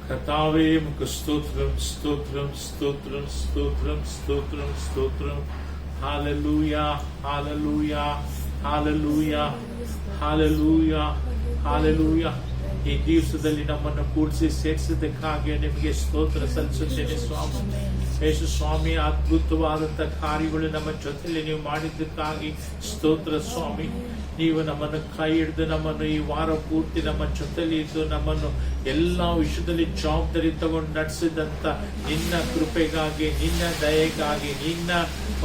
ಕರ್ತಾವೇ ಮುಖ ಸ್ತೋತ್ರಂ ಸ್ತೋತ್ರಂ ಸ್ತೋತ್ರಂ ಸ್ತೋತ್ರಂ ಸ್ತೋತ್ರಂ ಸ್ತೋತ್ರಂ. Hallelujah hallelujah hallelujah hallelujah hallelujah. ಈ ದಿವಸದಲ್ಲಿ ನಮ್ಮನ್ನು ಕೂಡಿಸಿ ಸೇರಿಸಿದ್ದಕ್ಕಾಗಿ ನಿಮಗೆ ಸ್ತೋತ್ರ ಸಲ್ಲಿಸುತ್ತೇನೆ ಸ್ವಾಮಿ. ಯೇಸು ಸ್ವಾಮಿ, ಅದ್ಭುತವಾದಂತಹ ಕಾರ್ಯಗಳು ನಮ್ಮ ಜೊತೆಯಲ್ಲಿ ನೀವು ಮಾಡಿದ್ದಕ್ಕಾಗಿ ಸ್ತೋತ್ರ ಸ್ವಾಮಿ. ನೀವು ನಮ್ಮನ್ನು ಕೈ ಹಿಡಿದು ನಮ್ಮನ್ನು ಈ ವಾರ ಪೂರ್ತಿ ನಮ್ಮ ಜೊತೆಲಿ ಇದ್ದು ನಮ್ಮನ್ನು ಎಲ್ಲ ವಿಷಯದಲ್ಲಿ ಜವಾಬ್ದಾರಿ ತಗೊಂಡು ನಡೆಸಿದಂತ ನಿನ್ನ ಕೃಪೆಗಾಗಿ, ನಿನ್ನ ದಯೆಗಾಗಿ, ನಿನ್ನ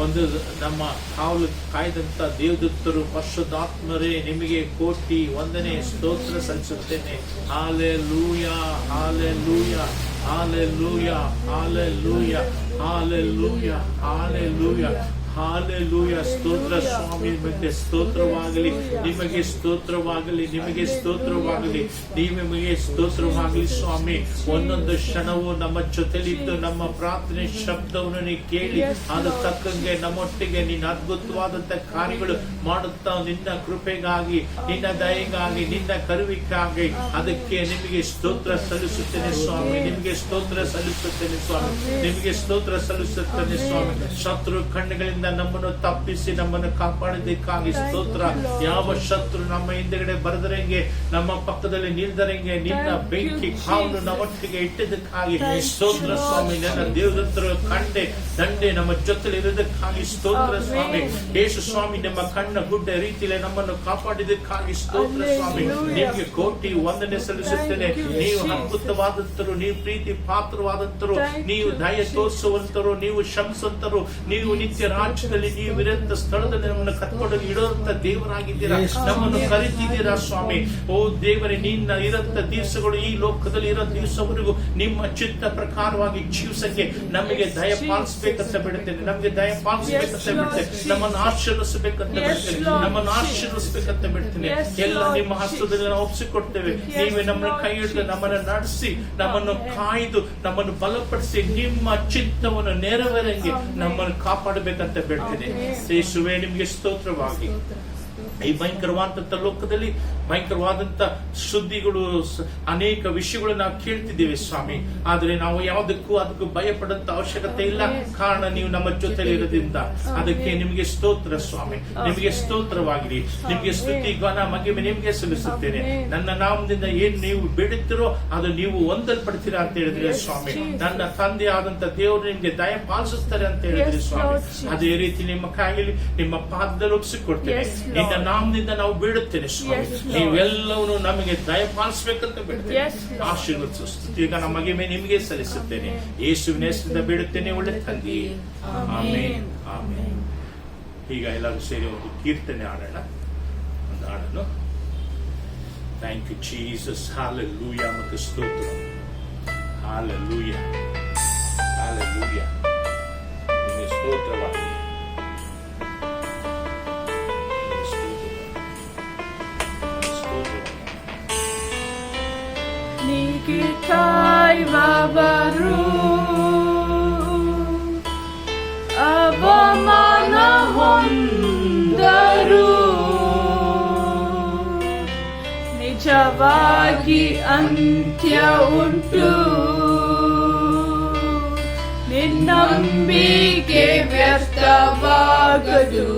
ಒಂದು ನಮ್ಮ ಕಾವಲು ಕಾಯ್ದಂತ ದೇವದತ್ತರು ಪರಿಶುದ್ಧಾತ್ಮರೇ, ನಿಮಗೆ ಕೋಟಿ ವಂದನೆ ಸ್ತೋತ್ರ ಸಲ್ಲಿಸುತ್ತೇನೆ. Hallelujah hallelujah hallelujah hallelujah hallelujah hallelujah hallelujah. ಸ್ತೋತ್ರ ಸ್ವಾಮಿ, ನಿಮಗೆ ಸ್ತೋತ್ರವಾಗಲಿ, ನಿಮಗೆ ಸ್ತೋತ್ರವಾಗಲಿ, ನಿಮಗೆ ಸ್ತೋತ್ರವಾಗಲಿ, ನಿಮಗೆ ಸ್ತೋತ್ರವಾಗಲಿ ಸ್ವಾಮಿ. ಒಂದೊಂದು ಕ್ಷಣವೂ ನಮ್ಮ ಜೊತೆಲಿದ್ದು ನಮ್ಮ ಪ್ರಾರ್ಥನೆ ಶಬ್ದವನ್ನು ನೀ ಕೇಳಿ ಅದು ತಕ್ಕಂಗೆ ನಮ್ಮೊಟ್ಟಿಗೆ ನಿನ್ನ ಅದ್ಭುತವಾದಂತ ಕಾರ್ಯಗಳು ಮಾಡುತ್ತಾ ನಿನ್ನ ಕೃಪೆಗಾಗಿ, ನಿನ್ನ ದಯೆಗಾಗಿ, ನಿನ್ನ ಕರುವಿಗಾಗಿ ಅದಕ್ಕೆ ನಿಮಗೆ ಸ್ತೋತ್ರ ಸಲ್ಲಿಸುತ್ತೇನೆ ಸ್ವಾಮಿ. ನಿಮಗೆ ಸ್ತೋತ್ರ ಸಲ್ಲಿಸುತ್ತೇನೆ ಸ್ವಾಮಿ. ನಿಮಗೆ ಸ್ತೋತ್ರ ಸಲ್ಲಿಸುತ್ತೇನೆ ಸ್ವಾಮಿ. ಶತ್ರು ಕಣ್ಣುಗಳಿಂದ ನಮ್ಮನ್ನು ತಪ್ಪಿಸಿ ನಮ್ಮನ್ನು ಕಾಪಾಡಿದ್ದಕ್ಕಾಗಿ ಸ್ತೋತ್ರ. ಯಾವ ಶತ್ರು ನಮ್ಮ ಹಿಂದೆಗಡೆ ಬರದರಂಗೆ, ನಮ್ಮ ಪಕ್ಕದಲ್ಲಿ ನಿಲ್ದರಂಗೆ ನಿನ್ನ ಬೆಂಕಿ ಕಾವನ್ನು ನಮ್ಮೊಟ್ಟಿಗೆ ಇಟ್ಟಿದ್ದಕ್ಕಾಗಿ ಸ್ತೋತ್ರ ಸ್ವಾಮಿ. ನನ್ನ ದೇವದತ್ತರು ಕಂಡೆ ದಂಡೆ ನಮ್ಮ ಜೊತೆಲಿ ಇರೋದಕ್ಕಾಗಿ ಸ್ತೋತ್ರ ಸ್ವಾಮಿ. ಯೇಸು ಸ್ವಾಮಿ, ನಮ್ಮ ಕಣ್ಣ ಗುಡ್ಡ ರೀತಿಯಲ್ಲಿ ನಮ್ಮನ್ನು ಕಾಪಾಡಿದ್ದಕ್ಕಾಗಿ ಸ್ತೋತ್ರ ಸ್ವಾಮಿ. ನಿಮಗೆ ಕೋಟಿ ವಂದನೆ ಸಲ್ಲಿಸುತ್ತೇನೆ. ನೀವು ಅದ್ಭುತವಾದಂತರು, ನೀವು ಪ್ರೀತಿ ಪಾತ್ರವಾದಂತರು, ನೀವು ದಯ ತೋರಿಸುವಂತರು, ನೀವು ಶಂಸುವಂತರು, ನೀವು ನಿತ್ಯ ರಾಜ್ಯದಲ್ಲಿ ನೀವು ಇರಂತ ಸ್ಥಳದಲ್ಲಿ ನಮ್ಮನ್ನು ಕತ್ಕೊಂಡು ಇಡುವಂತ ದೇವರಾಗಿದ್ದೀರಾ. ನಮ್ಮನ್ನು ಕರಿತಿದ್ದೀರಾ ಸ್ವಾಮಿ. ಓ ದೇವರೇ, ನಿನ್ನ ಇರಂತ ದಿವಸಗಳು ಈ ಲೋಕದಲ್ಲಿ ಇರೋ ದಿವಸವರೆಗೂ ನಿಮ್ಮ ಚಿತ್ತ ಪ್ರಕಾರವಾಗಿ ಜೀವಿಸಕ್ಕೆ ನಮಗೆ ದಯ ಪಾಲಿಸಬೇಕಂತ ಬಿಡುತ್ತೇನೆ. ನಮಗೆ ದಯ ಪಾಲಿಸಬೇಕಂತ ಬಿಡುತ್ತೇನೆ. ನಮ್ಮನ್ನು ಆಶೀರ್ವದಿಸಬೇಕಂತ ಬಿಡ್ತೇನೆ. ನಮ್ಮನ್ನು ಆಶೀರ್ವದಿಸಬೇಕಂತ ಬಿಡ್ತೇನೆ. ಎಲ್ಲ ನಿಮ್ಮ ಹಸ್ತದಲ್ಲಿ ನಾವು ಒಪ್ಪಿಸಿಕೊಡ್ತೇವೆ. ನೀವೇ ನಮ್ಮನ್ನು ಕೈ ಹಿಡಿದು ನಮ್ಮನ್ನು ನಡೆಸಿ, ನಮ್ಮನ್ನು ಕಾಯ್ದು, ನಮ್ಮನ್ನು ಬಲಪಡಿಸಿ, ನಿಮ್ಮ ಚಿತ್ತವನ್ನು ನೆರವೇರಂಗೆ ನಮ್ಮನ್ನು ಕಾಪಾಡಬೇಕಂತ ಬಿಡ್ತೇನೆ. ಯೇಸುವೇ, ನಿಮಗೆ ಸ್ತೋತ್ರವಾಗಿ. ಈ ಭಯಂಕರವಾದಂತ ಲೋಕದಲ್ಲಿ ಭಯಂಕರವಾದಂತ ಸುದ್ದಿಗಳು, ಅನೇಕ ವಿಷಯಗಳು ನಾವು ಕೇಳ್ತಿದ್ದೇವೆ ಸ್ವಾಮಿ. ಆದ್ರೆ ನಾವು ಯಾವುದಕ್ಕೂ ಅದಕ್ಕೂ ಭಯ ಪಡಂತ ಅವಶ್ಯಕತೆ ಇಲ್ಲ. ಕಾರಣ ನೀವು ನಮ್ಮ ಜೊತೆಲಿ ಇರೋದ್ರಿಂದ. ಅದಕ್ಕೆ ನಿಮಗೆ ಸ್ತೋತ್ರ ಸ್ವಾಮಿ. ನಿಮಗೆ ಸ್ತೋತ್ರವಾಗಲಿ. ನಿಮಗೆ ಸ್ತುತಿ ಗಾನ ಮಹಿಮೆ ನಿಮಗೆ ಸಲ್ಲಿಸುತ್ತೇನೆ. ನನ್ನ ನಾಮದಿಂದ ಏನ್ ನೀವು ಬೇಡುತ್ತೀರೋ ಅದು ನೀವು ಹೊಂದಲ್ಪಡ್ತೀರಾ ಅಂತ ಹೇಳಿದ್ರೆ ಸ್ವಾಮಿ. ನನ್ನ ತಂದೆ ಆದಂತ ದೇವರು ನಿಮ್ಗೆ ದಯ ಪಾಲಿಸುತ್ತಾರೆ ಅಂತ ಹೇಳಿದ್ರೆ ಸ್ವಾಮಿ. ಅದೇ ರೀತಿ ನಿಮ್ಮ ಕಾಯಿಲಿ ನಿಮ್ಮ ಪಾದದಲ್ಲಿ ಒಪ್ಪಿಸಿಕೊಡ್ತೇನೆ. ನಿನ್ನ ನಾಮದಿಂದ ನಾವು ಬೇಡುತ್ತೇನೆ ಸ್ವಾಮಿ. ನೀವೆಲ್ಲವೂ ನಮಗೆ ದಯ ಪಾಲಿಸಬೇಕಂತ ಬೇಡುತ್ತೇನೆ. ಆಶೀರ್ವದಿಸು. ಸ್ತುತಿ ಗಾನ ಮಹಿಮೆ ನಿಮಗೆ ಸಲ್ಲಿಸುತ್ತೇನೆ. ಯೇಸುವಿನ ಹೆಸರಿಂದ ಬೇಡುತ್ತೇನೆ, ಒಳ್ಳೆ ತಂದೆ. Amen amen. ಈಗ ಎಲ್ಲರೂ ಸೇರಿ ಒಂದು ಕೀರ್ತನೆ ಆಡೋಣ. ಒಂದು ಹಾಡನ್ನು. Thank you Jesus. ಹಾಲೆಲೂಯಾ ಮತ್ತು ಸ್ತೋತ್ರ. Hallelujah hallelujah. ನಿಮಗೆ ಸ್ತೋತ್ರವಾಗಲಿ. Nikitai babaru abamana hondaru ನಿಜವಾಗಿ ಅಂತ್ಯ ಉಂಟು, ನಿನ್ನಂಬಿಕೆ ವ್ಯರ್ಥವಾಗದು.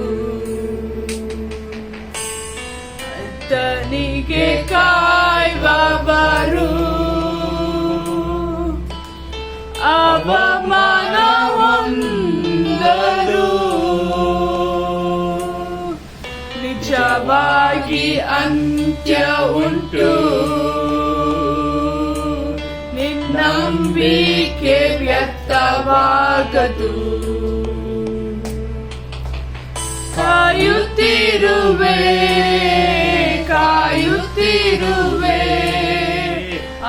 ಆತನಿಗೆ ಕಾಯುವವರು ಅವಮಾನ ಹೊಂದರು. ನಿಜವಾಗಿ ಅಂತ್ಯ ಉಂಟು, ನಿನ್ನಂಬಿಕೆ ವ್ಯರ್ಥವಾಗದು. ಕಾಯುತ್ತಿರುವೆ ಕಾಯುತ್ತಿರುವೆ,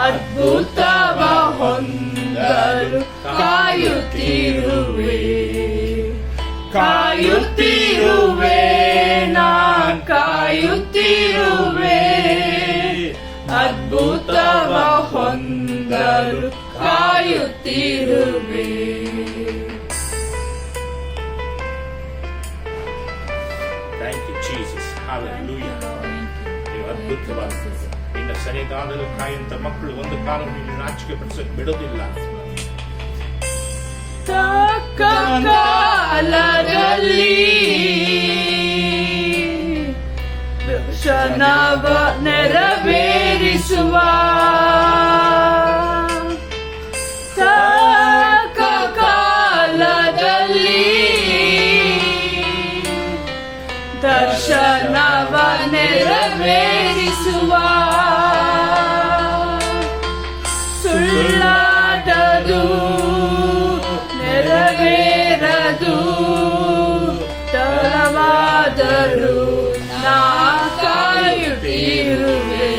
ಅದ್ಭುತವ ಹೊಂದಲು ಕಾಯುತ್ತಿರುವೆ. ಕಾಯುತ್ತಿರುವೆ ನಾನ್ ಕಾಯುತ್ತಿರುವೆ, ಅದ್ಭುತವ ಹೊಂದಲು ಕಾಯುತ್ತಿರುವೆ. Thank you, Jesus. Hallelujah. ನೀವು ಅದ್ಭುತವಾದ ನಿನ್ನ ಸನ್ನಿಧಾನದಲ್ಲಿ ಕಾಯುವಂತ ಮಕ್ಕಳು ಒಂದು ಕಾಲವನ್ನು ನೀನು ನಾಚಿಕೆ ಪಡಿಸಕ್ಕೆ ಬಿಡೋದಿಲ್ಲ. ತಕ್ಕ ಕಾಲದಲ್ಲಿ ದರ್ಶನವ ನೆರವೇರಿಸುವ ತಕ್ಕ ಕಾಲದಲ್ಲಿ ದರ್ಶನವ ನೆರವೇರಿಸುವ ಸುಳ್ಳಾದದು ನೆರವೇರದು ತಡವಾದರೂ ನಾ ಕಾಯುತ್ತಿರುವೆ.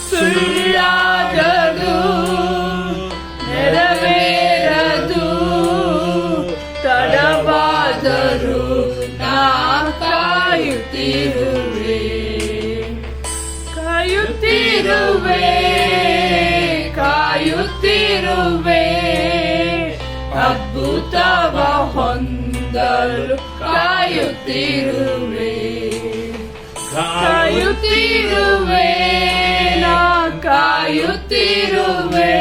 ಸುಳ್ಳಾದದು ನೆರವೇರದು ತಡವಾದರೂ ನಾ ಕಾಯುತ್ತಿರುವೆ. ಕಾಯುತ್ತಿರುವೆ ಕಾಯುತ್ತಿರುವೆ ಅದ್ಭುತವ ಹೊಂದಲು ಕಾಯುತ್ತಿರುವೆ. ಕಾಯುತ್ತಿರುವೆ ನಾ ಕಾಯುತ್ತಿರುವೆ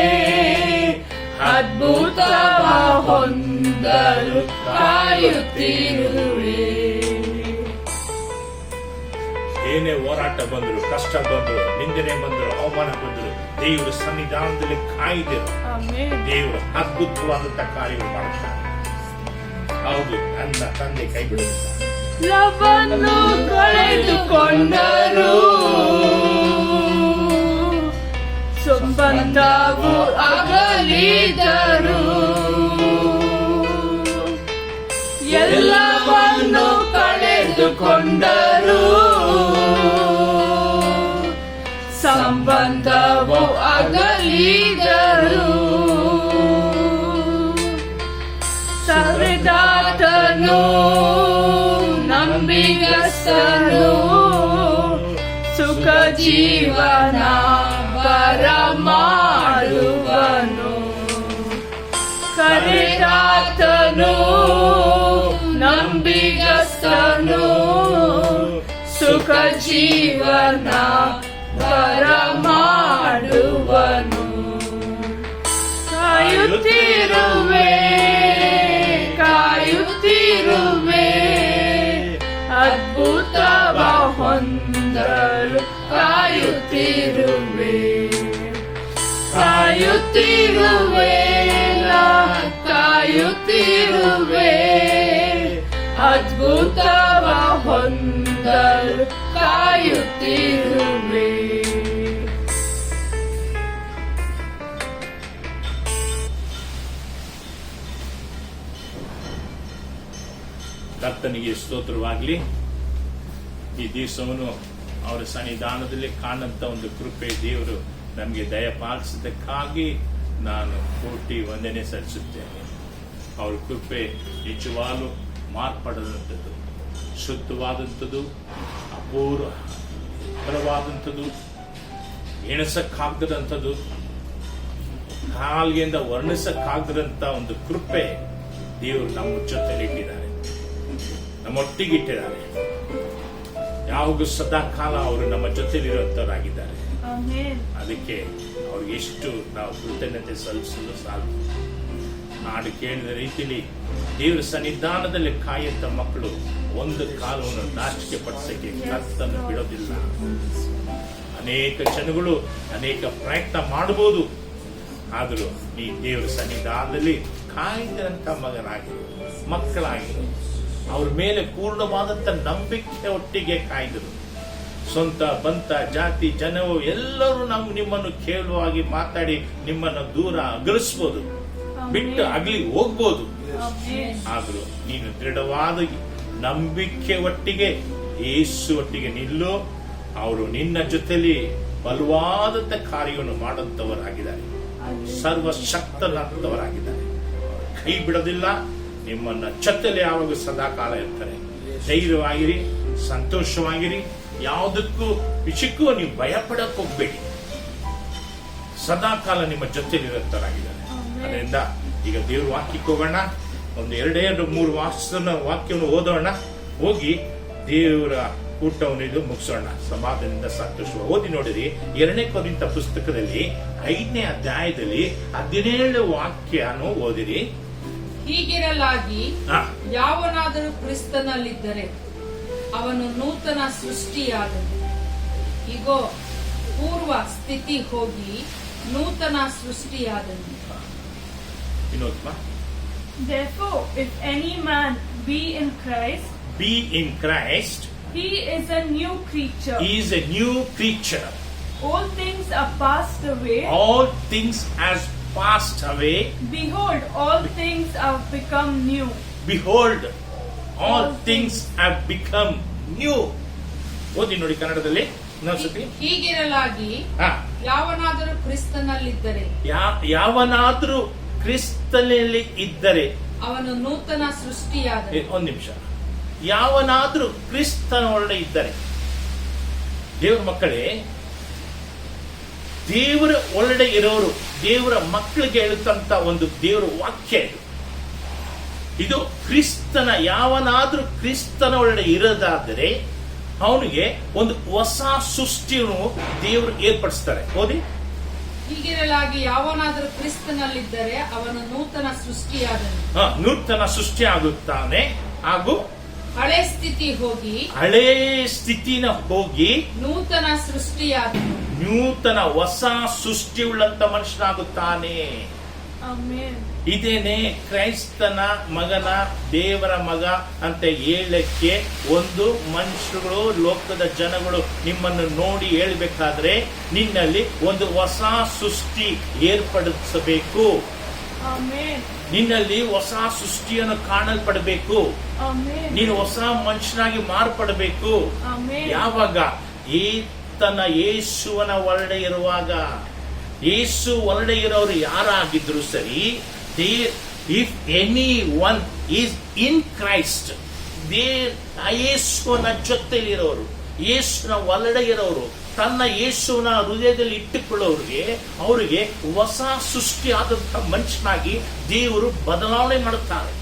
ಅದ್ಭುತವ ಹೊಂದಲು ಕಾಯುತ್ತಿರುವೆ. ಏನೇ ಹೋರಾಟ ಬಂದ್ರು, ಕಷ್ಟ ಬಂದ್ರು, ನಿಂದನೆ ಬಂದ್ರು, ಅವಮಾನ ಬಂದ್ರು, ದೇವರ ಸನ್ನಿಧಾನದಲ್ಲಿ ಕಾಯ್ದಿರು. ದೇವರು ಅದ್ಭುತವಾದಂತ ಕಾರ್ಯಗಳು ಮಾಡುತ್ತಾರೆ. ಹೌದು, ನನ್ನ ತಂದೆ ಕೈ ಬಿಡುತ್ತಾರೆ. ಲವನ್ನು ಕಳೆದುಕೊಂಡರು ಸಂಬಂಧವು ಅಗಲಿದರು. ಎಲ್ಲವನ್ನು ಕಳೆದುಕೊಂಡರು ಸಂಬಂಧವು ಅಗಲಿದರು. ಸರಿದಾತನು ನಂಬಿಗಸ್ತನು ಸುಖ ಜೀವನ ಬರಮಾಡುವನು. ಕರೆದಾತನು ನಂಬಿಗಸ್ತನು ಸುಖ ಜೀವನ ಬರಮಾಡುವನು. ಕಾಯುತ್ತಿರುವೆ ಕಾಯುತ್ತಿರುವೆ ಅದ್ಭುತವ ಹೊಂದಲು ಕಾಯುತ್ತಿರುವೆ. ಕಾಯುತ್ತಿರುವೆ ಕಾಯುತ್ತಿರುವೆ ಅದ್ಭುತವ ಹೊಂದಲು ಕಾಯುತ್ತಿರುವೆ. ಕರ್ತನಿಗೆ ಸ್ತೋತ್ರವಾಗಲಿ. ಈ ದಿವಸವನ್ನು ಅವರ ಸನ್ನಿಧಾನದಲ್ಲಿ ಕಾಣಂತ ಒಂದು ಕೃಪೆ ದೇವರು ನಮಗೆ ದಯಪಾಲಿಸಿದ್ದಕ್ಕಾಗಿ ನಾನು ಕೋಟಿ ವಂದನೆ ಸಲ್ಲಿಸುತ್ತೇನೆ. ಅವರ ಕೃಪೆ ನಿಜವಾಗಲೂ ಮಾರ್ಪಡದಂಥದ್ದು, ಶುದ್ಧವಾದಂಥದ್ದು, ಅಪೂರ್ವವಾದಂಥದ್ದು, ಎಣಸಕ್ಕಾಗದಂಥದ್ದು, ಕಾಲ್ಗೆಯಿಂದ ವರ್ಣಿಸಕ್ಕಾಗದಂಥ ಒಂದು ಕೃಪೆ ದೇವರು ನಮ್ಮ ಜೊತೆಲಿಟ್ಟಿದ್ದಾರೆ, ನಮ್ಮೊಟ್ಟಿಗಿಟ್ಟಿದ್ದಾರೆ. ಯಾವಾಗೂ ಸದಾ ಕಾಲ ಅವರು ನಮ್ಮ ಜೊತೆಲಿರುವಂತವರಾಗಿದ್ದಾರೆ. ಅದಕ್ಕೆ ಅವ್ರಿಗೆ ಎಷ್ಟು ನಾವು ಕೃತಜ್ಞತೆ ಸಲ್ಲಿಸಲು ಸಾಕು. ಹಾಡು ಕೇಳಿದ ರೀತಿಯಲ್ಲಿ ದೇವರ ಸನ್ನಿಧಾನದಲ್ಲಿ ಕಾಯಂತ ಮಕ್ಕಳು ಒಂದು ಕಾಲವನ್ನು ನಾಚಿಕೆ ಪಡಿಸಕ್ಕೆ ಕರ್ತನ್ನು ಬಿಡೋದಿಲ್ಲ. ಅನೇಕ ಜನಗಳು ಅನೇಕ ಪ್ರಯತ್ನ ಮಾಡಬಹುದು, ಆದರೂ ನೀ ದೇವರ ಸನ್ನಿಧಾನದಲ್ಲಿ ಕಾಯ್ದಂತ ಮಗನಾಗಿರು, ಮಕ್ಕಳಾಗಿರು. ಅವ್ರ ಮೇಲೆ ಪೂರ್ಣವಾದಂತ ನಂಬಿಕೆ ಒಟ್ಟಿಗೆ ಕಾಯ್ದರು. ಸ್ವಂತ ಬಂತ ಜಾತಿ ಜನವು ಎಲ್ಲರೂ ನಿಮ್ಮನ್ನು ಕೇಳುವಾಗಿ ಮಾತಾಡಿ ನಿಮ್ಮನ್ನು ದೂರ ಅಗಲಿಸಬಹುದು, ಬಿಟ್ಟು ಅಗಲಿ ಹೋಗ್ಬೋದು. ಆದ್ರೂ ನೀನು ದೃಢವಾದ ನಂಬಿಕೆ ಒಟ್ಟಿಗೆ ಯೇಸು ಒಟ್ಟಿಗೆ ನಿಲ್ಲು. ಅವರು ನಿನ್ನ ಜೊತೆಲಿ ಬಲವಾದಂತ ಕಾರ್ಯವನ್ನು ಮಾಡುವಂತವರಾಗಿದ್ದಾರೆ, ಸರ್ವಶಕ್ತನಾದವರಾಗಿದ್ದಾರೆ. ಕೈ ಬಿಡೋದಿಲ್ಲ, ನಿಮ್ಮನ್ನ ಜೊತೆಲಿ ಯಾವಾಗ ಸದಾ ಕಾಲ ಇರ್ತಾರೆ. ಧೈರ್ಯವಾಗಿರಿ, ಸಂತೋಷವಾಗಿರಿ, ಯಾವುದಕ್ಕೂ ವಿಷಯಕ್ಕೂ ನೀವು ಭಯ ಪಡಕ್ ಹೋಗ್ಬೇಡಿ. ಸದಾ ಕಾಲ ನಿಮ್ಮ ಜೊತೆಲಿರುವಂತರಾಗಿದ್ದಾರೆ. ಅದರಿಂದ ಈಗ ದೇವ್ರ ವಾಕ್ಯಕ್ಕೆ ಹೋಗೋಣ. ಒಂದು 2-3 ವಾಕ್ಯವನ್ನು ಓದೋಣ. ಹೋಗಿ ದೇವರ ಊಟವನ್ನು ಮುಗಿಸೋಣ. ಸಮಾಧಾನದಿಂದ ಸಂತೋಷ ಓದಿ ನೋಡಿರಿ. 2 ಕೊರಿಂಥ ಪುಸ್ತಕದಲ್ಲಿ 5ನೇ ಅಧ್ಯಾಯದಲ್ಲಿ 17 ವಾಕ್ಯನು ಓದಿರಿ. ಹೀಗಿರಲಾಗಿ ಯಾವನಾದರೂ ಕ್ರಿಸ್ತನಲ್ಲಿದ್ದರೆ ಅವನು ನೂತನ ಸೃಷ್ಟಿಯಾದನು. ಇಗೋ, ಪೂರ್ವ ಸ್ಥಿತಿ ಹೋಗಿ ನೂತನ ಸೃಷ್ಟಿಯಾದನು. Therefore, if any man be in Christ, he is a new creature. He is a new creature. All things are passed away. All things has passed away. Behold, all things have become new. Behold, all things have become new. ಓದಿ ನೋಡಿ ಕನ್ನಡದಲ್ಲಿ ಇನ್ನೊಂದ್ಸತಿ. ಹೀಗಿರಲಾಗಿ ಯಾವನಾದರೂ ಕ್ರಿಸ್ತನಲ್ಲಿದ್ದರೆ, ಯಾವನಾದರೂ ಕ್ರಿಸ್ತನಲ್ಲಿ ಇದ್ದರೆ ಅವನು ನೂತನ ಸೃಷ್ಟಿಯಾದನು. ಒಂದು ನಿಮಿಷ. ಯಾವನಾದರೂ ಕ್ರಿಸ್ತನೊಳಗೆ ಇದ್ದರೆ, ದೇವರ ಮಕ್ಕಳೇ, ದೇವರ ಒಳಗಡೆ ಇರೋರು ದೇವರ ಮಕ್ಕಳಿಗೆ ಹೇಳುತ್ತಂತ ಒಂದು ದೇವರ ವಾಕ್ಯ ಇದು. ಕ್ರಿಸ್ತನ ಯಾವನಾದ್ರೂ ಕ್ರಿಸ್ತನ ಒಳಗಡೆ ಇರೋದಾದರೆ ಅವನಿಗೆ ಒಂದು ಹೊಸ ಸೃಷ್ಟಿಯನ್ನು ದೇವರು ಏರ್ಪಡಿಸ್ತಾರೆ. ಓದಿ. ಹೀಗಿರಲಾಗಿ ಯಾವನಾದರೂ ಕ್ರಿಸ್ತನಲ್ಲಿದ್ದರೆ ಅವನು ನೂತನ ಸೃಷ್ಟಿಯಾದನು. ನೂತನ ಸೃಷ್ಟಿ ಆಗುತ್ತಾನೆ. ಹಾಗೂ ಹಳೆ ಸ್ಥಿತಿ ಹೋಗಿ ನೂತನ ಸೃಷ್ಟಿಯಾದನು. ನೂತನ ಹೊಸ ಸೃಷ್ಟಿ ಉಳ್ಳಂತ ಮನುಷ್ಯನಾಗುತ್ತಾನೆ. ಇದೇನೆ ಕ್ರೈಸ್ತನ ಮಗನ ದೇವರ ಮಗ ಅಂತ ಹೇಳಕ್ಕೆ ಒಂದು ಮನುಷ್ಯರು ಲೋಕದ ಜನಗಳು ನಿಮ್ಮನ್ನು ನೋಡಿ ಹೇಳ್ಬೇಕಾದ್ರೆ ನಿನ್ನಲ್ಲಿ ಒಂದು ಹೊಸ ಸೃಷ್ಟಿ ಏರ್ಪಡಿಸಬೇಕು. ನಿನ್ನಲ್ಲಿ ಹೊಸ ಸೃಷ್ಟಿಯನ್ನು ಕಾಣಲ್ಪಡಬೇಕು. ನೀನು ಹೊಸ ಮನುಷ್ಯನಾಗಿ ಮಾರ್ಪಡಬೇಕು. ಯಾವಾಗ? ಈತನ ಯೇಸುವನ ಒಳಗಡೆ ಇರುವಾಗ. ಯೇಸು ಒಳಗಡೆ ಇರೋರು ಯಾರಾಗಿದ್ರು ಸರಿ, if anyone is in Christ, ಯೇಸುವನ ಜೊತೆಲಿರೋರು, ಯೇಸುನ ಒಳಗಡೆ ಇರೋರು, ತನ್ನ ಯೇಸುವನ ಹೃದಯದಲ್ಲಿ ಇಟ್ಟುಕೊಳ್ಳೋರಿಗೆ ಅವರಿಗೆ ಹೊಸ ಸೃಷ್ಟಿ ಆದಂತ ಮನುಷ್ಯನಾಗಿ ದೇವರು ಬದಲಾವಣೆ ಮಾಡುತ್ತಾರೆ.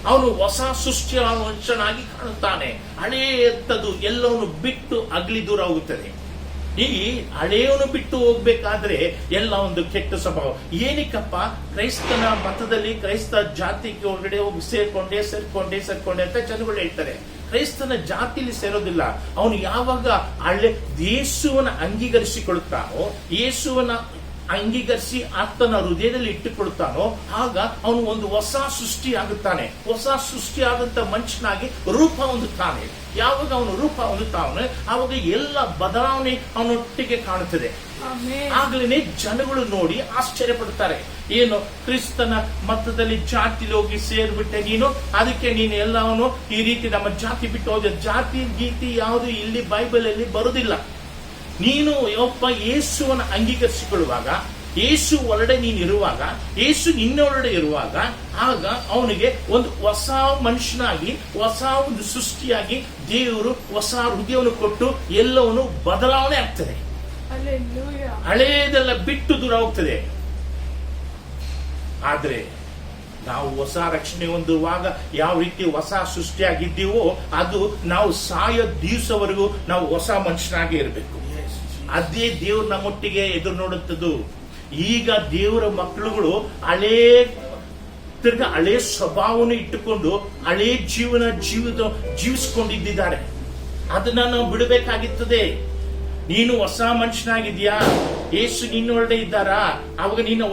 ಅವನು ಹೊಸ ಸೃಷ್ಟಿಯ ಮನುಷ್ಯನಾಗಿ ಕಾಣುತ್ತಾನೆ. ಹಳೆಯದ್ದು ಎಲ್ಲವನ್ನು ಬಿಟ್ಟು ಅಗಲಿ ದೂರ ಹೋಗುತ್ತದೆ. ಈ ಹಳೆಯವನು ಬಿಟ್ಟು ಹೋಗ್ಬೇಕಾದ್ರೆ ಎಲ್ಲ ಒಂದು ಕೆಟ್ಟ ಸ್ವಭಾವ. ಏನಕ್ಕಪ್ಪ? ಕ್ರೈಸ್ತನ ಮತದಲ್ಲಿ ಕ್ರೈಸ್ತ ಜಾತಿಗೆ ಒಳಗಡೆ ಹೋಗಿ ಸೇರ್ಕೊಂಡೆ ಅಂತ ಜನಗಳು ಹೇಳ್ತಾರೆ. ಕ್ರೈಸ್ತನ ಜಾತಿಲಿ ಸೇರೋದಿಲ್ಲ. ಅವನು ಯಾವಾಗ ಯೇಸುವನ್ನ ಅಂಗೀಕರಿಸಿಕೊಳ್ಳುತ್ತಾನೋ, ಯೇಸುವನ್ನ ಅಂಗೀಕರಿಸಿ ಆತನ ಹೃದಯದಲ್ಲಿ ಇಟ್ಟುಕೊಳ್ತಾನೋ, ಆಗ ಅವನು ಒಂದು ಹೊಸ ಸೃಷ್ಟಿ ಆಗುತ್ತಾನೆ. ಹೊಸ ಸೃಷ್ಟಿ ಆದಂತ ಮನುಷ್ಯನಾಗಿ ರೂಪ ಹೊಂದುತ್ತಾನೆ. ಯಾವಾಗ ಅವನು ರೂಪ ಹೊಂದುತ್ತಾನೆ ಆವಾಗ ಎಲ್ಲ ಬದಲಾವಣೆ ಅವನೊಟ್ಟಿಗೆ ಕಾಣುತ್ತದೆ. ಆಗ್ಲೇ ಜನಗಳು ನೋಡಿ ಆಶ್ಚರ್ಯ ಪಡುತ್ತಾರೆ. ಏನು ಕ್ರಿಸ್ತನ ಮತದಲ್ಲಿ ಜಾತಿಲಿ ಹೋಗಿ ಸೇರ್ಬಿಟ್ಟೆ ನೀನು, ಅದಕ್ಕೆ ನೀನು ಎಲ್ಲವನು ಈ ರೀತಿ ನಮ್ಮ ಜಾತಿ ಬಿಟ್ಟು ಹೋದ. ಜಾತಿ ಗೀತಿ ಯಾವುದು ಇಲ್ಲಿ ಬೈಬಲ್ ಅಲ್ಲಿ ಬರುವುದಿಲ್ಲ. ನೀನು ಒಬ್ಬ ಯೇಸುವನ್ನು ಅಂಗೀಕರಿಸಿಕೊಳ್ಳುವಾಗ, ಯೇಸು ಒಳಗಡೆ ನೀನು ಇರುವಾಗ, ಯೇಸು ನಿನ್ನೊಳಗಡೆ ಇರುವಾಗ, ಆಗ ಅವನಿಗೆ ಒಂದು ಹೊಸ ಮನುಷ್ಯನಾಗಿ, ಹೊಸ ಒಂದು ಸೃಷ್ಟಿಯಾಗಿ ದೇವರು ಹೊಸ ಹೃದಯವನ್ನು ಕೊಟ್ಟು ಎಲ್ಲವನ್ನು ಬದಲಾವಣೆ ಆಗ್ತದೆ. ಹಳೆಯದೆಲ್ಲ ಬಿಟ್ಟು ದೂರ ಹೋಗ್ತದೆ. ಆದ್ರೆ ನಾವು ಹೊಸ ರಕ್ಷಣೆ ಹೊಂದುವಾಗ ಯಾವ ರೀತಿ ಹೊಸ ಸೃಷ್ಟಿಯಾಗಿದ್ದೀವೋ ಅದು ನಾವು ಸಾಯೋ ದಿವಸವರೆಗೂ ನಾವು ಹೊಸ ಮನುಷ್ಯನಾಗಿ ಇರಬೇಕು. ಅದೇ ದೇವ್ರು ನಮ್ಮೊಟ್ಟಿಗೆ ಎದುರು ನೋಡುತ್ತದು. ಈಗ ದೇವರ ಮಕ್ಕಳುಗಳು ಹಳೇ ಸ್ವಭಾವವನ್ನು ಇಟ್ಟುಕೊಂಡು ಹಳೇ ಜೀವಿಸಿಕೊಂಡಿದ್ದಾರೆ. ಅದನ್ನ ನಾವು ಬಿಡಬೇಕಾಗಿತ್ತದೆ. ನೀನು ಹೊಸ ಮನುಷ್ಯನಾಗಿದ್ಯಾ? ಯೇಸು ನಿನ್ನೊಳಗಡೆ ಇದ್ದಾರಾ? ಅವಾಗ ನೀನು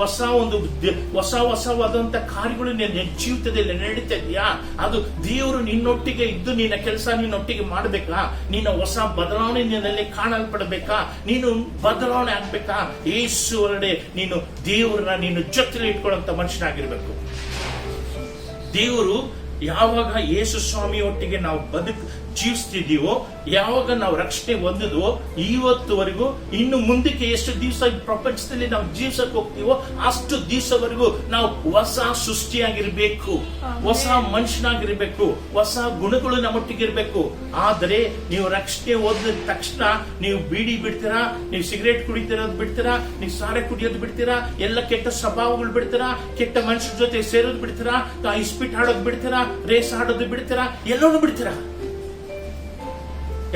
ಹೊಸವಾದಂತ ಕಾರ್ಯಗಳು ನಿನ್ನ ಜೀವಿತದಲ್ಲಿ ನಡೀತಾ ಇದೆಯಾ? ಅದು ದೇವರು ನಿನ್ನೊಟ್ಟಿಗೆ ಇದ್ದು ನಿನ್ನ ಕೆಲಸ ನಿನ್ನೊಟ್ಟಿಗೆ ಮಾಡಬೇಕಾ? ನಿನ್ನ ಹೊಸ ಬದಲಾವಣೆ ನಿನ್ನಲ್ಲಿ ಕಾಣಲ್ಪಡಬೇಕಾ? ನೀನು ಬದಲಾವಣೆ ಆಗ್ಬೇಕಾ? ಯೇಸು ಒಳಗಡೆ ನೀನು ದೇವರನ್ನ ನೀನು ಜೊತೆಲಿ ಇಟ್ಕೊಳ್ಳುವಂತ ಮನುಷ್ಯನಾಗಿರ್ಬೇಕು. ದೇವರು ಯಾವಾಗ ಯೇಸು ಸ್ವಾಮಿ ಒಟ್ಟಿಗೆ ನಾವು ಜೀವಿಸ್ತಿದ್ದೀವೋ, ಯಾವಾಗ ನಾವು ರಕ್ಷಣೆ ಹೊಂದಿದ್ವೋ, ಇವತ್ತುವರೆಗೂ ಇನ್ನು ಮುಂದಕ್ಕೆ ಎಷ್ಟು ದಿವಸ ಪ್ರಪಂಚದಲ್ಲಿ ನಾವು ಜೀವಿಸಕ್ಕೆ ಹೋಗ್ತೀವೋ ಅಷ್ಟು ದಿವಸವರೆಗೂ ನಾವು ಹೊಸ ಸೃಷ್ಟಿಯಾಗಿರ್ಬೇಕು, ಹೊಸ ಮನುಷ್ಯನಾಗಿರ್ಬೇಕು, ಹೊಸ ಗುಣಗಳು ನಮ್ಮೊಟ್ಟಿಗಿರ್ಬೇಕು. ಆದರೆ ನೀವು ರಕ್ಷಣೆ ಹೊಂದಿದ ತಕ್ಷಣ ನೀವು ಬೀಡಿ ಬಿಡ್ತೀರಾ, ನೀವು ಸಿಗರೇಟ್ ಕುಡಿತಿರೋದು ಬಿಡ್ತೀರಾ, ನೀವು ಸಾರೆ ಕುಡಿಯೋದು ಬಿಡ್ತೀರಾ, ಎಲ್ಲ ಕೆಟ್ಟ ಸ್ವಭಾವಗಳು ಬಿಡ್ತೀರಾ, ಕೆಟ್ಟ ಮನುಷ್ಯರ ಜೊತೆ ಸೇರೋದು ಬಿಡ್ತೀರಾ, ಇಸ್ಪಿಟ್ ಆಡೋದು ಬಿಡ್ತೀರಾ, ರೇಸ್ ಆಡೋದು ಬಿಡ್ತೀರಾ, ಎಲ್ಲವೂ ಬಿಡ್ತೀರಾ.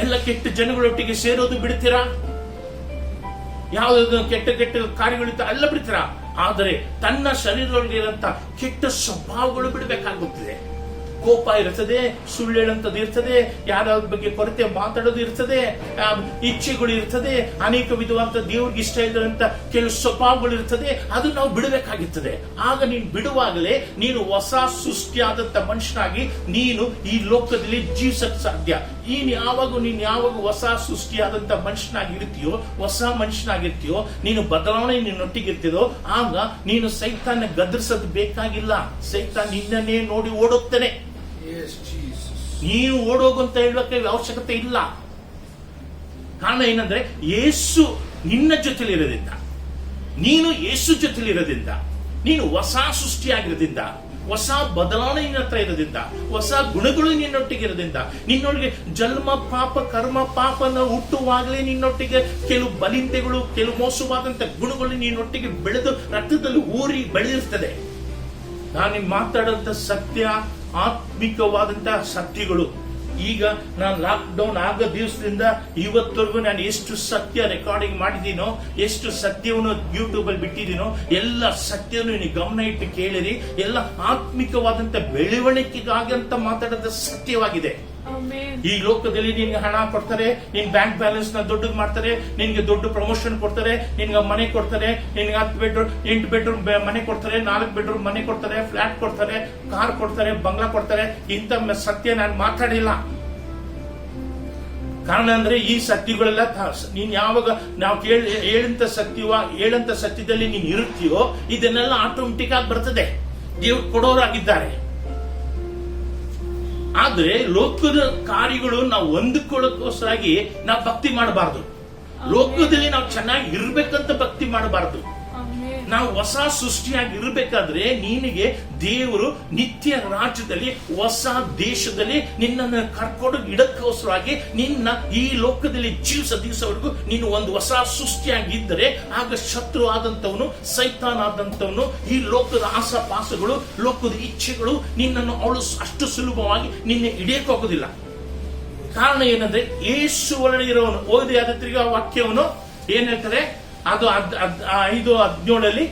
ಎಲ್ಲ ಕೆಟ್ಟ ಜನಗಳೊಟ್ಟಿಗೆ ಸೇರೋದು ಬಿಡ್ತೀರಾ? ಯಾವ್ದು ಕೆಟ್ಟ ಕೆಟ್ಟ ಕಾರ್ಯಗಳಿರ್ತ ಎಲ್ಲ ಬಿಡ್ತೀರಾ? ಆದರೆ ತನ್ನ ಶರೀರದೊಳಗಿರಂತ ಕೆಟ್ಟ ಸ್ವಭಾವಗಳು ಬಿಡಬೇಕಾಗುತ್ತದೆ. ಕೋಪ ಇರ್ತದೆ, ಸುಳ್ಳು ಹೇಳಂತದ್ದು ಇರ್ತದೆ, ಯಾರ ಬಗ್ಗೆ ಕೊರತೆ ಮಾತಾಡೋದು ಇರ್ತದೆ, ಇಚ್ಛೆಗಳು ಇರ್ತದೆ, ಅನೇಕ ವಿಧವಾದ ದೇವ್ರಿಗೆ ಇಷ್ಟ ಇಲ್ಲದಂತ ಕೆಲವು ಸ್ವಭಾವಗಳು ಇರ್ತದೆ. ಅದು ನಾವು ಬಿಡಬೇಕಾಗಿರ್ತದೆ. ಆಗ ನೀನು ಬಿಡುವಾಗಲೇ ನೀನು ಹೊಸ ಸೃಷ್ಟಿಯಾದಂತ ಮನುಷ್ಯನಾಗಿ ನೀನು ಈ ಲೋಕದಲ್ಲಿ ಜೀವಿಸಕ್ ಸಾಧ್ಯ. ನೀನು ಯಾವಾಗ ಹೊಸ ಸೃಷ್ಟಿಯಾದಂತ ಮನುಷ್ಯನಾಗಿರ್ತೀಯೋ, ಹೊಸ ಮನುಷ್ಯನಾಗಿರ್ತೀಯೋ, ನೀನು ಬದಲಾವಣೆ ನಿನ್ನೊಟ್ಟಿಗಿರ್ತೀಯೋ, ಆಗ ನೀನು ಸೈತಾನ ಗದರಿಸೋದು ಬೇಕಾಗಿಲ್ಲ. ಸೈತಾನ ನಿನ್ನನ್ನೇ ನೋಡಿ ಓಡುತ್ತಾನೆ. ನೀನು ಓಡೋಗಂತ ಹೇಳೋಕೆ ಅವಶ್ಯಕತೆ ಇಲ್ಲ. ಕಾರಣ ಏನಂದ್ರೆ ಯೇಸು ನಿನ್ನ ಜೊತೆಲಿರೋದ್ರಿಂದ, ನೀನು ಯೇಸು ಜೊತೆಲಿರೋದ್ರಿಂದ, ನೀನು ಹೊಸ ಸೃಷ್ಟಿಯಾಗಿರೋದ್ರಿಂದ, ಹೊಸ ಬದಲಾವಣೆ ನಿನ್ನ ಹತ್ರ ಇರೋದ್ರಿಂದ, ಹೊಸ ಗುಣಗಳು ನಿನ್ನೊಟ್ಟಿಗೆ ಇರೋದ್ರಿಂದ, ನಿನ್ನೊಳಗೆ ಜನ್ಮ ಪಾಪ ಕರ್ಮ ಪಾಪನ ಹುಟ್ಟುವಾಗಲೇ ನಿನ್ನೊಟ್ಟಿಗೆ ಕೆಲವು ಬಲಿಂದೆಗಳು, ಕೆಲವು ಮೋಸವಾದಂತ ಗುಣಗಳು ನಿನ್ನೊಟ್ಟಿಗೆ ಬೆಳೆದು ರಕ್ತದಲ್ಲಿ ಊರಿ ಬೆಳೆದಿರ್ತದೆ. ನಾನು ಮಾತಾಡೋಂಥ ಸತ್ಯ ಆತ್ಮಿಕವಾದಂತಹ ಸತ್ಯಗಳು. ಈಗ ನಾನು ಲಾಕ್ಡೌನ್ ಆಗೋ ದಿವಸದಿಂದ ಇವತ್ತವರೆಗೂ ನಾನು ಎಷ್ಟು ಸತ್ಯ ರೆಕಾರ್ಡಿಂಗ್ ಮಾಡಿದ್ದೀನೋ, ಎಷ್ಟು ಸತ್ಯವನ್ನು ಯೂಟ್ಯೂಬ್ ಅಲ್ಲಿ ಬಿಟ್ಟಿದ್ದೀನೋ, ಎಲ್ಲ ಸತ್ಯವನ್ನು ನೀವು ಗಮನ ಇಟ್ಟು ಕೇಳಿರಿ. ಎಲ್ಲ ಆತ್ಮಿಕವಾದಂತ ಬೆಳವಣಿಗೆಗಾಗಿ ಅಂತ ಮಾತಾಡೋದು ಸತ್ಯವಾಗಿದೆ. ಈ ಲೋಕದಲ್ಲಿ ನಿನ್ಗೆ ಹಣ ಕೊಡ್ತಾರೆ, ನಿನ್ ಬ್ಯಾಂಕ್ ಬ್ಯಾಲೆನ್ಸ್ ನ ದೊಡ್ಡದು ಮಾಡ್ತಾರೆ, ನಿನ್ಗೆ ದೊಡ್ಡ ಪ್ರಮೋಷನ್ ಕೊಡ್ತಾರೆ, ನಿನ್ಗೆ ಮನೆ ಕೊಡ್ತಾರೆ, ನಿನ್ಗೆ 10 ಬೆಡ್ರೂಮ್ 8 ಬೆಡ್ರೂಮ್ ಮನೆ ಕೊಡ್ತಾರೆ, 4 ಬೆಡ್ರೂಮ್ ಮನೆ ಕೊಡ್ತಾರೆ, ಫ್ಲಾಟ್ ಕೊಡ್ತಾರೆ, ಕಾರ್ ಕೊಡ್ತಾರೆ, ಬಂಗ್ಲಾ ಕೊಡ್ತಾರೆ. ಇಂಥ ಸತ್ಯ ನಾನು ಮಾತಾಡಿಲ್ಲ. ಕಾರಣ ಅಂದ್ರೆ ಈ ಸತ್ಯಗಳೆಲ್ಲ ನೀನ್ ಯಾವಾಗ ನಾವು ಹೇಳಂತ ಸತ್ಯದಲ್ಲಿ ನೀನ್ ಇರುತ್ತೀಯೋ, ಇದನ್ನೆಲ್ಲ ಆಟೋಮೆಟಿಕ್ ಆಗಿ ಬರ್ತದೆ. ದೇವ್ರು ಕೊಡೋರಾಗಿದ್ದಾರೆ. ಆದ್ರೆ ಲೋಕದ ಕಾರ್ಯಗಳು ನಾವು ಹೊಂದಿಕೊಳ್ಳೋಕ್ಕೋಸ್ಕರಾಗಿ ನಾವು ಭಕ್ತಿ ಮಾಡಬಾರ್ದು. ಲೋಕದಲ್ಲಿ ನಾವು ಚೆನ್ನಾಗಿ ಇರ್ಬೇಕಂತ ಭಕ್ತಿ ಮಾಡಬಾರ್ದು. ನಾವು ಹೊಸ ಸೃಷ್ಟಿಯಾಗಿ ಇರಬೇಕಾದ್ರೆ ನಿನಗೆ ದೇವರು ನಿತ್ಯ ರಾಜ್ಯದಲ್ಲಿ ಹೊಸ ದೇಶದಲ್ಲಿ ನಿನ್ನನ್ನು ಕರ್ಕೊಂಡು ಇಡಕ್ಕೋಸ್ಕರವಾಗಿ ನಿನ್ನ ಈ ಲೋಕದಲ್ಲಿ ಜೀವಿಸೋ ದಿವಸವರೆಗೂ ನೀನು ಒಂದು ಹೊಸ ಸೃಷ್ಟಿಯಾಗಿದ್ದರೆ, ಆಗ ಶತ್ರು ಆದಂತವನು, ಸೈತಾನ್ ಆದಂತವನು, ಈ ಲೋಕದ ಆಸಪಾಸಗಳು, ಲೋಕದ ಇಚ್ಛೆಗಳು ನಿನ್ನನ್ನು ಅವಳು ಅಷ್ಟು ಸುಲಭವಾಗಿ ನಿನ್ನೆ ಹಿಡಿಯಕ್ಕೆ ಹೋಗೋದಿಲ್ಲ. ಕಾರಣ ಏನಂದ್ರೆ ಯೇಸು ಒಳಗೆ ಇರೋವನು. ಓದಿ ಅದಕ್ಕೆ ಆ ವಾಕ್ಯವನ್ನು ಏನ್ ಹೇಳ್ತಾರೆ, ಅದು 5:17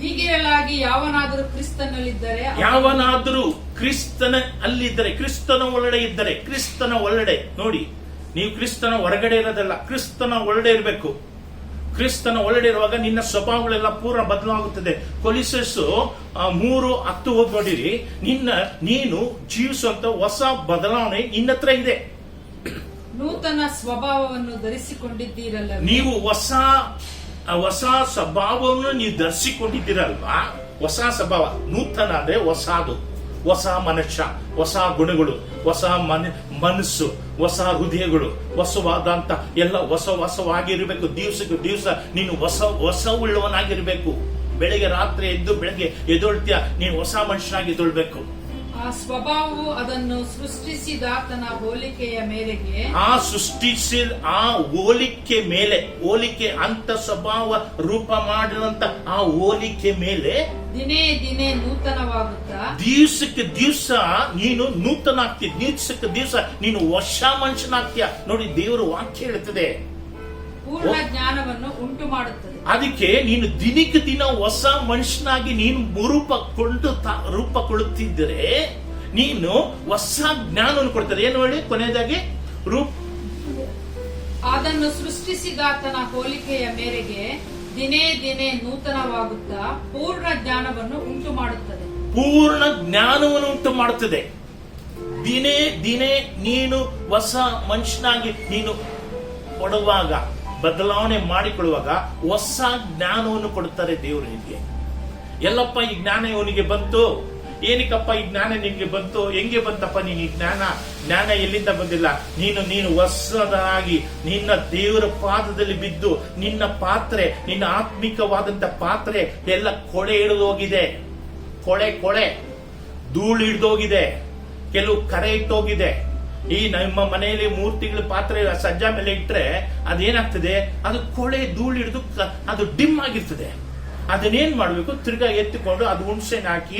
ಹೀಗಿರಲಾಗಿ ಯಾವನಾದರೂ ಕ್ರಿಸ್ತನಲ್ಲಿದ್ದರೆ, ಯಾವನಾದರೂ ಕ್ರಿಸ್ತನ ಅಲ್ಲಿದ್ದರೆ, ಕ್ರಿಸ್ತನ ಒಳಗಡೆ ಇದ್ದರೆ, ಕ್ರಿಸ್ತನ ಒಳಗಡೆ ನೋಡಿ, ನೀವು ಕ್ರಿಸ್ತನ ಹೊರಗಡೆ ಇರೋದಲ್ಲ, ಕ್ರಿಸ್ತನ ಒಳಗಡೆ ಇರಬೇಕು. ಕ್ರಿಸ್ತನ ಒಳಗಡೆ ಇರುವಾಗ ನಿನ್ನ ಸ್ವಭಾವಗಳೆಲ್ಲ ಪೂರ್ಣ ಬದಲಾಗುತ್ತದೆ. ಕೊಲಿಸಸ್ 3:10 ಓದಿ ನೋಡಿರಿ. ನೀನು ಜೀವಿಸುವಂತ ಹೊಸ ಬದಲಾವಣೆ ನಿನ್ನ ಹತ್ರ ಇದೆ. ನೂತನ ಸ್ವಭಾವವನ್ನು ಧರಿಸಿಕೊಂಡಿದ್ದೀರಲ್ಲ. ನೀವು ಹೊಸ ಸ್ವಭಾವವನ್ನು ನೀವು ಧರಿಸಿಕೊಂಡಿದ್ದೀರಲ್ವಾ? ಹೊಸ ಸ್ವಭಾವ, ನೂತನ ಅಂದ್ರೆ ಹೊಸದು, ಹೊಸ ಮನುಷ್ಯ, ಹೊಸ ಗುಣಗಳು, ಹೊಸ ಮನಸ್ಸು, ಹೊಸ ಹೃದಯಗಳು, ಹೊಸವಾದಂತ ಎಲ್ಲ ಹೊಸವಾಗಿರ್ಬೇಕು. ದಿವಸಕ್ಕೆ ದಿವಸ ನೀನು ಹೊಸ ಉಳ್ಳವನಾಗಿರ್ಬೇಕು. ಬೆಳಗ್ಗೆ ರಾತ್ರಿ ಎದ್ದು ಬೆಳಗ್ಗೆ ಎದ್ದೊಳ್ತೀಯ, ನೀನು ಹೊಸ ಮನುಷ್ಯನಾಗಿ ಎದ್ದೊಳ್ಬೇಕು. ಆ ಸ್ವಭಾವವು ಅದನ್ನು ಸೃಷ್ಟಿಸಿದಾತನ ಹೋಲಿಕೆಯ ಮೇರೆಗೆ, ಆ ಹೋಲಿಕೆ ಮೇಲೆ, ಹೋಲಿಕೆ ಅಂತ ಸ್ವಭಾವ ರೂಪ ಮಾಡಿದಂತ ಆ ಹೋಲಿಕೆ ಮೇಲೆ ದಿನೇ ದಿನೇ ನೂತನವಾಗುತ್ತಾ, ದಿವಸಕ್ಕೆ ದಿವಸ ನೀನು ನೂತನ ಆಗ್ತೀಯ. ದಿವಸಕ್ಕೆ ದಿವಸ ನೀನು ಹೊಸ ಮನುಷ್ಯನಾಗ್ತೀಯ. ನೋಡಿ, ದೇವರು ವಾಕ್ಯ ಹೇಳ್ತದೆ, ಪೂರ್ಣ ಜ್ಞಾನವನ್ನು ಉಂಟು ಮಾಡುತ್ತದೆ. ಅದಕ್ಕೆ ನೀನು ದಿನಕ್ಕೆ ದಿನ ಹೊಸ ಮನುಷ್ಯನಾಗಿ ನೀನು ರೂಪಗೊಳ್ಳುತ್ತಿದ್ದರೆ ನೀನು ಹೊಸ ಜ್ಞಾನವನ್ನು ಕೊಡ್ತದೆ. ಏನು ಹೇಳಿ ಕೊನೆಯದಾಗಿ, ಅದನ್ನು ಸೃಷ್ಟಿಸಿದಾತನ ಹೋಲಿಕೆಯ ಮೇರೆಗೆ ದಿನೇ ದಿನೇ ನೂತನವಾಗುತ್ತಾ ಪೂರ್ಣ ಜ್ಞಾನವನ್ನು ಉಂಟು ಮಾಡುತ್ತದೆ. ಪೂರ್ಣ ಜ್ಞಾನವನ್ನು ಉಂಟು ಮಾಡುತ್ತದೆ. ದಿನೇ ದಿನೇ ನೀನು ಹೊಸ ಮನುಷ್ಯನಾಗಿ ನೀನು ಕೊಡುವಾಗ, ಬದಲಾವಣೆ ಮಾಡಿಕೊಳ್ಳುವಾಗ ಹೊಸ ಜ್ಞಾನವನ್ನು ಕೊಡುತ್ತಾರೆ ದೇವರು ನಿನಗೆ. ಎಲ್ಲಪ್ಪ ಈ ಜ್ಞಾನ ಇವನಿಗೆ ಬಂತು? ಏನಕ್ಕಪ್ಪ ಈ ಜ್ಞಾನ ನಿನ್ಗೆ ಬಂತು? ಹೆಂಗೆ ಬಂತಪ್ಪ ನೀನು ಈ ಜ್ಞಾನ ಎಲ್ಲಿಂದ ಬಂದಿಲ್ಲ. ನೀನು ಹೊಸದಾಗಿ ನಿನ್ನ ದೇವರ ಪಾದದಲ್ಲಿ ಬಿದ್ದು ನಿನ್ನ ಪಾತ್ರೆ, ನಿನ್ನ ಆತ್ಮಿಕವಾದಂತ ಪಾತ್ರೆ ಎಲ್ಲ ಕೊಳೆ ಹಿಡಿದೋಗಿದೆ. ಕೊಳೆ ಧೂಳು ಹಿಡಿದೋಗಿದೆ, ಕೆಲವು ಕರೆ ಇಟ್ಟೋಗಿದೆ. ಈ ನಮ್ಮ ಮನೆಯಲ್ಲಿ 3 ತಿಂಗಳ ಪಾತ್ರೆ ಸಜ್ಜಾ ಮೇಲೆ ಇಟ್ರೆ ಅದೇನಾಗ್ತದೆ, ಅದು ಕೊಳೆ ಧೂಳು ಹಿಡಿದು ಅದು ಡಿಮ್ ಆಗಿರ್ತದೆ. ಅದನ್ನೇನ್ ಮಾಡ್ಬೇಕು, ತಿರ್ಗಾ ಎತ್ತಿಕೊಂಡು ಅದು ಹುಣಸೆನ ಹಾಕಿ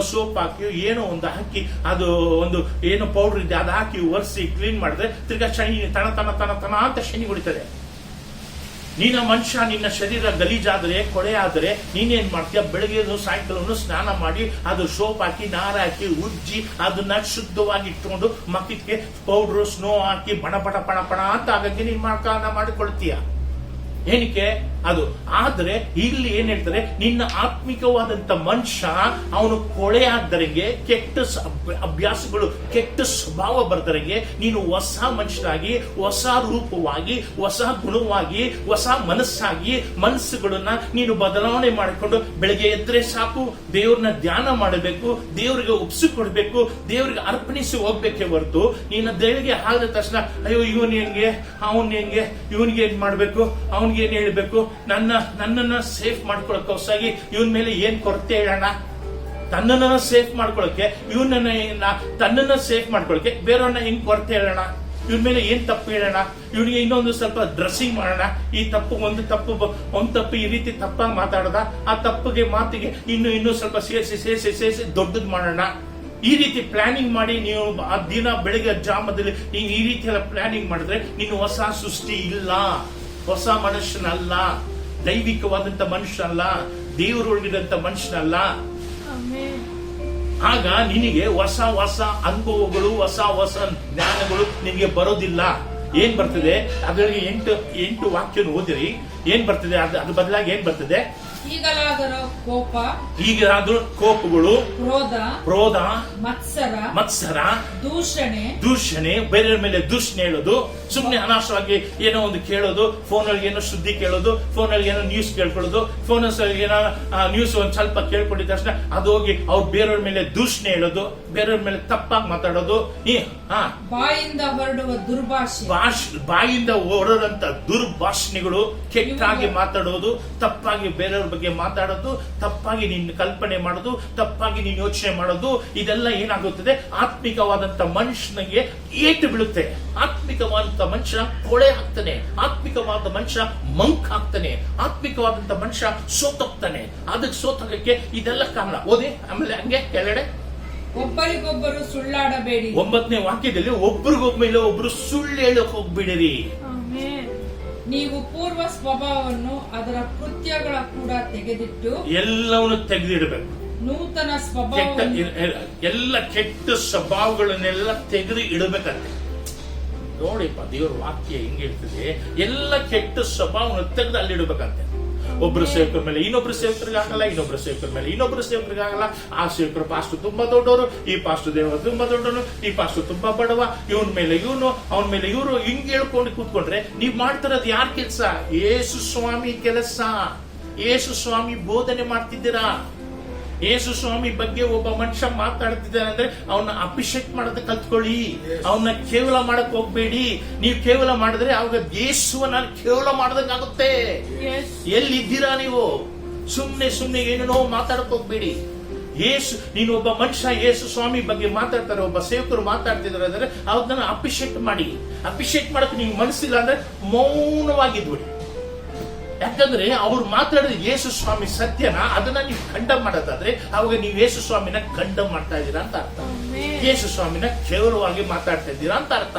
ಸೋಪ್ ಹಾಕಿ ಏನೋ ಒಂದು ಹಾಕಿ ಅದು ಒಂದು ಏನೋ ಪೌಡರ್ ಇದೆ ಅದು ಹಾಕಿ ಒರೆಸಿ ಕ್ಲೀನ್ ಮಾಡಿದ್ರೆ ತಿರ್ಗಾ ಶನಿ ತನ ತನ ತನ ತನ ಅಂತ ಶನಿ ಹೊಡಿತದೆ. ನಿನ್ನ ಮನುಷ್ಯ ನಿನ್ನ ಶರೀರ ಗಲೀಜಾದ್ರೆ ಕೊಳೆ ಆದ್ರೆ ನೀನೇನ್ ಮಾಡ್ತೀಯ, ಬೆಳಗ್ಗೆ ಸಾಯಂಕಾಲ ಸ್ನಾನ ಮಾಡಿ ಅದು ಸೋಪ್ ಹಾಕಿ ನಾರ ಹಾಕಿ ಉಜ್ಜಿ ಅದನ್ನ ಶುದ್ಧವಾಗಿ ಇಟ್ಕೊಂಡು ಮಕ್ಕಕ್ಕೆ ಪೌಡ್ರು ಸ್ನೋ ಹಾಕಿ ಬಣ ಬಣ ಬಣ ಬಣ ಅಂತ ಆಗಕ್ಕೆ ನೀನ್ ಮಾಡಿಕೊಳ್ತೀಯ. ಏನಕ್ಕೆ ಅದು? ಆದ್ರೆ ಇಲ್ಲಿ ಏನ್ ಹೇಳ್ತಾರೆ, ನಿನ್ನ ಆತ್ಮಿಕವಾದಂತ ಮನುಷ್ಯ ಅವನು ಕೊಳೆ ಆಗ್ದರಂಗೆ, ಕೆಟ್ಟ ಅಭ್ಯಾಸಗಳು ಕೆಟ್ಟ ಸ್ವಭಾವ ಬರ್ದರಂಗೆ ನೀನು ಹೊಸ ಮನುಷ್ಯರಾಗಿ, ಹೊಸ ರೂಪವಾಗಿ, ಹೊಸ ಗುಣವಾಗಿ, ಹೊಸ ಮನಸ್ಸುಗಳನ್ನ ನೀನು ಬದಲಾವಣೆ ಮಾಡಿಕೊಂಡು ಬೆಳಗ್ಗೆ ಎದ್ರೆ ಸಾಕು ದೇವ್ರನ್ನ ಧ್ಯಾನ ಮಾಡಬೇಕು, ದೇವರಿಗೆ ಒಪ್ಸಿಕೊಡ್ಬೇಕು, ದೇವರಿಗೆ ಅರ್ಪಣಿಸಿ ಹೋಗ್ಬೇಕೇ ಹೊರತು ನೀನು ದೇವರಿಗೆ ಆದ ತಕ್ಷಣ ಅಯ್ಯೋ ಇವನ್ ಹೆಂಗೆ, ಅವನ್ ಹೆಂಗೆ, ಇವನ್ಗೆ ಏನ್ ಮಾಡ್ಬೇಕು, ಅವನ್ಗೆ ಏನ್ ಹೇಳ್ಬೇಕು, ನನ್ನನ್ನ ಸೇಫ್ ಮಾಡ್ಕೊಳಕ್ಕೋಸ್ಕರ ಇವನ್ ಮೇಲೆ ಏನ್ ಕೊರತೆ ಹೇಳೋಣ, ತನ್ನನ್ನ ಸೇಫ್ ಮಾಡ್ಕೊಳಕ್ಕೆ ತನ್ನನ್ನ ಸೇಫ್ ಮಾಡ್ಕೊಳಕ್ಕೆ ಬೇರೆಯವ್ರನ್ನ ಹೆಂಗ್ ಕೊರತೆ ಹೇಳೋಣ, ಇವನ್ ಮೇಲೆ ಏನ್ ತಪ್ಪು ಹೇಳೋಣ, ಇವನಿಗೆ ಇನ್ನೊಂದು ಸ್ವಲ್ಪ ಡ್ರೆಸ್ಸಿಂಗ್ ಮಾಡೋಣ, ಈ ತಪ್ಪು ಒಂದು ತಪ್ಪು ಈ ರೀತಿ ತಪ್ಪಾಗಿ ಮಾತಾಡೋದ, ಆ ತಪ್ಪಿಗೆ ಮಾತಿಗೆ ಇನ್ನು ಸ್ವಲ್ಪ ಸೇರಿಸಿ ದೊಡ್ಡದ್ ಮಾಡೋಣ. ಈ ರೀತಿ ಪ್ಲಾನಿಂಗ್ ಮಾಡಿ ನೀವು ಆ ದಿನ ಬೆಳಗ್ಗೆ ಜಾಮದಲ್ಲಿ ನೀವು ಈ ರೀತಿ ಎಲ್ಲ ಪ್ಲಾನಿಂಗ್ ಮಾಡಿದ್ರೆ ನೀನು ಹೊಸ ಸೃಷ್ಟಿ ಇಲ್ಲ, ಹೊಸ ಮನುಷ್ಯನಲ್ಲ, ದೈವಿಕವಾದಂತ ಮನುಷ್ಯನಲ್ಲ, ದೇವರೊಳಗಿದಂತ ಮನುಷ್ಯನಲ್ಲ. ಆಗ ನಿನಗೆ ಹೊಸ ಅನುಭವಗಳು, ಹೊಸ ಜ್ಞಾನಗಳು ನಿನಗೆ ಬರೋದಿಲ್ಲ. ಏನ್ ಬರ್ತದೆ? ಅದರಲ್ಲಿ 8 ವಾಕ್ಯ ಓದಿರಿ. ಏನ್ ಬರ್ತದೆ? ಅದ್ರ ಬದಲಾಗಿ ಏನ್ ಬರ್ತದೆ? ಈಗಲಾದರೂ ಕೋಪಗಳು, ಕ್ರೋಧ, ಮತ್ಸರ, ದೂಷಣೆ, ಬೇರೆಯವ್ರ ಮೇಲೆ ದೂಷಣೆ ಹೇಳೋದು, ಸುಮ್ಮನೆ ಅನಾವಶ್ಯವಾಗಿ ಏನೋ ಒಂದು ಕೇಳೋದು, ಫೋನಲ್ಲಿ ಏನೋ ಸುದ್ದಿ ಕೇಳೋದು, ಫೋನಲ್ಲಿ ಏನೋ ನ್ಯೂಸ್ ಕೇಳ್ಕೊಳ್ಳೋದು, ಫೋನಲ್ಲಿ ಏನೋ ನ್ಯೂಸ್ ಒಂದ್ ಸ್ವಲ್ಪ ಕೇಳ್ಕೊಂಡಿದ ತಕ್ಷಣ ಅದು ಹೋಗಿ ಅವ್ರು ಬೇರೆಯವ್ರ ಮೇಲೆ ದೂಷಣೆ ಹೇಳೋದು, ಬೇರೆಯವ್ರ ಮೇಲೆ ತಪ್ಪಾಗಿ ಮಾತಾಡೋದು, ಬಾಯಿಂದ ಹೊರಡುವ ದುರ್ಭಾಷೆ, ಬಾಯಿಂದ ಹೊರಡಂತ ದುರ್ಭಾಷಣೆಗಳು, ಕೆಟ್ಟಾಗಿ ಮಾತಾಡೋದು, ತಪ್ಪಾಗಿ ಬೇರೆಯವ್ರ ಬಗ್ಗೆ ಮಾತಾಡೋದು, ತಪ್ಪಾಗಿ ನೀನು ಕಲ್ಪನೆ ಮಾಡೋದು, ತಪ್ಪಾಗಿ ನೀನು ಯೋಚನೆ ಮಾಡೋದು, ಇದೆಲ್ಲ ಏನಾಗುತ್ತದೆ? ಆತ್ಮಿಕವಾದಂತ ಮನುಷ್ಯನಿಗೆ ಏಟು ಬೀಳುತ್ತೆ. ಆತ್ಮಿಕವಾದಂತ ಮನುಷ್ಯ ಕೊಳೆ ಆಗ್ತಾನೆ, ಆತ್ಮಿಕವಾದ ಮನುಷ್ಯ ಮಂಕ್ ಆಗ್ತಾನೆ, ಆತ್ಮಿಕವಾದಂತ ಮನುಷ್ಯ ಸೋತೋಗ್ತಾನೆ. ಅದಕ್ಕೆ ಸೋತೋಗಕ್ಕೆ ಇದೆಲ್ಲ ಕಾರಣ. ಓದಿ ಆಮೇಲೆ ಹಂಗೆ ಕೆಳಗಡೆ ಒಬ್ಬರಿಗೊಬ್ಬರು ಸುಳ್ಳಾಡಬೇಡಿ. 9ನೇ ವಾಕ್ಯದಲ್ಲಿ ಒಬ್ರು ಸುಳ್ಳು ಹೇಳಕ್ ಹೋಗ್ಬಿಡಿರಿ. ನೀವು ಪೂರ್ವ ಸ್ವಭಾವವನ್ನು ಅದರ ಕೃತ್ಯಗಳ ಕೂಡ ತೆಗೆದಿಟ್ಟು ಎಲ್ಲವನ್ನು ತೆಗೆದಿಡಬೇಕು. ನೂತನ ಸ್ವಭಾವ, ಎಲ್ಲ ಕೆಟ್ಟ ಸ್ವಭಾವಗಳನ್ನೆಲ್ಲ ತೆಗೆದು ಇಡಬೇಕಂತೆ. ನೋಡಿಪ್ಪ ದೇವರ ವಾಕ್ಯ ಹೆಂಗ್ ಹೇಳ್ತದೆ, ಎಲ್ಲ ಕೆಟ್ಟ ಸ್ವಭಾವವನ್ನು ತೆಗೆದು ಅಲ್ಲಿ ಇಡಬೇಕಂತೆ. ಒಬ್ರು ಸೇವಕರ ಮೇಲೆ ಇನ್ನೊಬ್ರು ಸೇವಕರಿಗೆ ಆಗಲ್ಲ, ಇನ್ನೊಬ್ರು ಸೇವಕರ ಮೇಲೆ ಇನ್ನೊಬ್ರು ಸೇವಕರಿಗೆ ಆಗಲ್ಲ. ಆ ಸೇವಕರು ಪಾಸ್ಟರ್ ತುಂಬಾ ದೊಡ್ಡವರು, ಈ ಪಾಸ್ಟರ್ ದೇವರು ತುಂಬಾ ದೊಡ್ಡವನು, ಈ ಪಾಸ್ಟರ್ ತುಂಬಾ ಬಡವ, ಇವನ್ ಮೇಲೆ ಇವನು, ಅವನ ಮೇಲೆ ಇವರು, ಹಿಂಗ್ ಹೇಳ್ಕೊಂಡು ಕೂತ್ಕೊಂಡ್ರೆ ನೀವ್ ಮಾಡ್ತಿರೋದು ಯಾರ ಕೆಲಸ? ಯೇಸು ಸ್ವಾಮಿ ಕೆಲಸ. ಯೇಸು ಸ್ವಾಮಿ ಬೋಧನೆ ಮಾಡ್ತಿದ್ದೀರಾ. ಯೇಸು ಸ್ವಾಮಿ ಬಗ್ಗೆ ಒಬ್ಬ ಮನುಷ್ಯ ಮಾತಾಡ್ತಿದ್ದಾನೆ ಅಂದ್ರೆ ಅವನ್ನ ಅಪ್ರಿಷಿಯೇಟ್ ಮಾಡೋದ ಕಲ್ತ್ಕೊಳ್ಳಿ. ಅವನ್ನ ಕೇವಲ ಮಾಡಕ್ ಹೋಗ್ಬೇಡಿ. ನೀವು ಕೇವಲ ಮಾಡಿದ್ರೆ ಅವಾಗ ಯೇಸುವನ್ನ ಕೇವಲ ಮಾಡೋದಂಗಾಗುತ್ತೆ. ಎಲ್ಲಿದ್ದೀರಾ ನೀವು? ಸುಮ್ನೆ ಏನೇನೋ ಮಾತಾಡಕ್ ಹೋಗ್ಬೇಡಿ. ನೀನು ಒಬ್ಬ ಮನುಷ್ಯ ಯೇಸು ಸ್ವಾಮಿ ಬಗ್ಗೆ ಮಾತಾಡ್ತಾರೆ, ಒಬ್ಬ ಸೇವಕರು ಮಾತಾಡ್ತಿದ್ದಾರೆ ಅಂದ್ರೆ ಅದನ್ನ ಅಪ್ರಿಷಿಯೇಟ್ ಮಾಡಿ. ಅಪ್ರಿಷಿಯೇಟ್ ಮಾಡಕ್ ನೀವು ಮನಸ್ಸಿಲ್ಲ ಅಂದ್ರೆ ಮೌನವಾಗಿದ್ಬಿಡಿ. ಯಾಕಂದ್ರೆ ಅವ್ರು ಮಾತಾಡಿದ ಯೇಸು ಸ್ವಾಮಿ ಸತ್ಯನ ಅದನ್ನ ನೀವು ಖಂಡನೆ ಮಾಡೋದಾದ್ರೆ ಅವಾಗ ನೀವು ಯೇಸು ಸ್ವಾಮಿನ ಖಂಡನೆ ಮಾಡ್ತಾ ಇದ್ದೀರಾ ಅಂತ ಅರ್ಥ. ಯೇಸು ಸ್ವಾಮಿನ ಕೇವಲವಾಗಿ ಮಾತಾಡ್ತಾ ಇದ್ದೀರಾ ಅಂತ ಅರ್ಥ.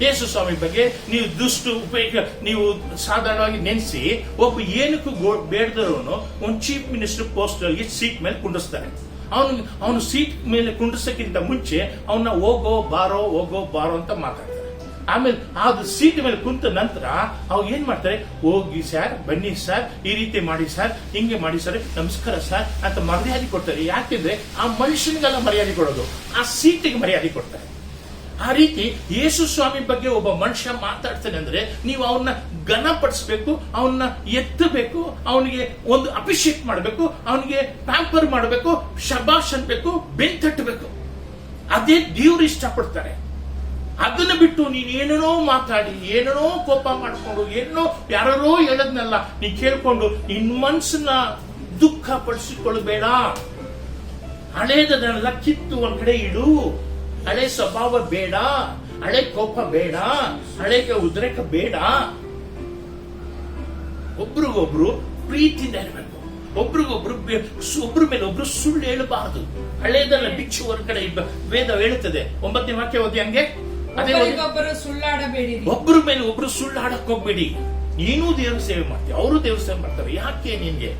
ಯೇಸು ಸ್ವಾಮಿ ಬಗ್ಗೆ ನೀವು ಸಾಧಾರಣವಾಗಿ ನೆನೆಸಿ, ಒಬ್ಬ ಏನಕ್ಕೂ ಬೇಡದವನು ಒಂದು ಚೀಫ್ ಮಿನಿಸ್ಟರ್ ಪೋಸ್ಟ್ ಸೀಟ್ ಮೇಲೆ ಕುಂಡಿಸ್ತಾರೆ. ಅವನು ಸೀಟ್ ಮೇಲೆ ಕುಂಡಿಸಕ್ಕಿಂತ ಮುಂಚೆ ಅವನ್ನ ಹೋಗೋ ಬಾರೋ ಅಂತ ಮಾತಾಡ್ತಾರೆ. ಆಮೇಲೆ ಅದು ಸೀಟ್ ಮೇಲೆ ಕುಂತ ನಂತರ ಅವಾಗ ಏನ್ ಮಾಡ್ತಾರೆ? ಹೋಗಿ ಸರ್, ಬನ್ನಿ ಸರ್, ಈ ರೀತಿ ಮಾಡಿ ಸರ್, ಹಿಂಗೆ ಮಾಡಿ ಸರ್, ನಮಸ್ಕಾರ ಸರ್ ಅಂತ ಮರ್ಯಾದೆ ಕೊಡ್ತಾರೆ. ಯಾಕೆಂದ್ರೆ ಆ ಮನುಷ್ಯನಿಗೆಲ್ಲ ಮರ್ಯಾದೆ ಕೊಡೋದು, ಆ ಸೀಟಿಗೆ ಮರ್ಯಾದೆ ಕೊಡ್ತಾರೆ. ಆ ರೀತಿ ಯೇಸು ಸ್ವಾಮಿ ಬಗ್ಗೆ ಒಬ್ಬ ಮನುಷ್ಯ ಮಾತಾಡ್ತಾನೆ ಅಂದ್ರೆ ನೀವು ಅವನ್ನ ಘನಪಡಿಸ್ಬೇಕು, ಅವನ್ನ ಎತ್ತಬೇಕು, ಅವನಿಗೆ ಒಂದು ಅಪ್ರಿಷಿಯೇಟ್ ಮಾಡಬೇಕು, ಅವನಿಗೆ ಪ್ಯಾಂಪರ್ ಮಾಡಬೇಕು, ಶಬಾಷ್ ಅನ್ಬೇಕು, ಬೆಂತಟ್ಟಬೇಕು. ಅದೇ ದೇವ್ರು ಇಷ್ಟಪಡ್ತಾರೆ. ಅದನ್ನ ಬಿಟ್ಟು ನೀನ್ ಏನೇನೋ ಮಾತಾಡಿ, ಏನೇನೋ ಕೋಪ ಮಾಡ್ಕೊಂಡು, ಏನೋ ಯಾರೋ ಹೇಳದ್ನಲ್ಲ ನೀನ್ ಕೇಳ್ಕೊಂಡು ನಿನ್ ಮನ್ಸನ್ನ ದುಃಖ ಪಡಿಸಿಕೊಳ್ಬೇಡ. ಹಳೇದನ್ನೆಲ್ಲ ಕಿತ್ತು ಒಂದ್ ಕಡೆ ಇಡು. ಹಳೆ ಸ್ವಭಾವ ಬೇಡ, ಹಳೆ ಕೋಪ ಬೇಡ, ಹಳೆಗೆ ಉದ್ರೇಕ ಬೇಡ. ಒಬ್ರಿಗೊಬ್ರು ಪ್ರೀತಿಯಿಂದ ಇರಬೇಕು, ಒಬ್ರಿಗೊಬ್ರು ಒಬ್ರ ಮೇಲೆ ಒಬ್ರು ಸುಳ್ಳು ಹೇಳಬಾರದು. ಹಳೇದಲ್ಲ ಬಿಚ್ಚು ಹೊರಗಡೆ ವೇದ ಹೇಳುತ್ತದೆ. 9ನೇ ವಾಕ್ಯ ಓದಿ ಹಂಗೆ. ಅದೇ ಒಬ್ಬರಿಗೊಬ್ಬರು ಸುಳ್ಳಾಡಬೇಡಿರಿ. ಒಬ್ರ ಮೇಲೆ ಒಬ್ರು ಸುಳ್ಳಾಡಕ್ ಹೋಗ್ಬೇಡಿ. ನೀನು ದೇವ್ರ ಸೇವೆ ಮಾಡ್ತೀವಿ, ಅವರು ದೇವ್ರ ಸೇವೆ ಮಾಡ್ತಾರೆ. ಯಾಕೆ ನಿನ್ಗೆ?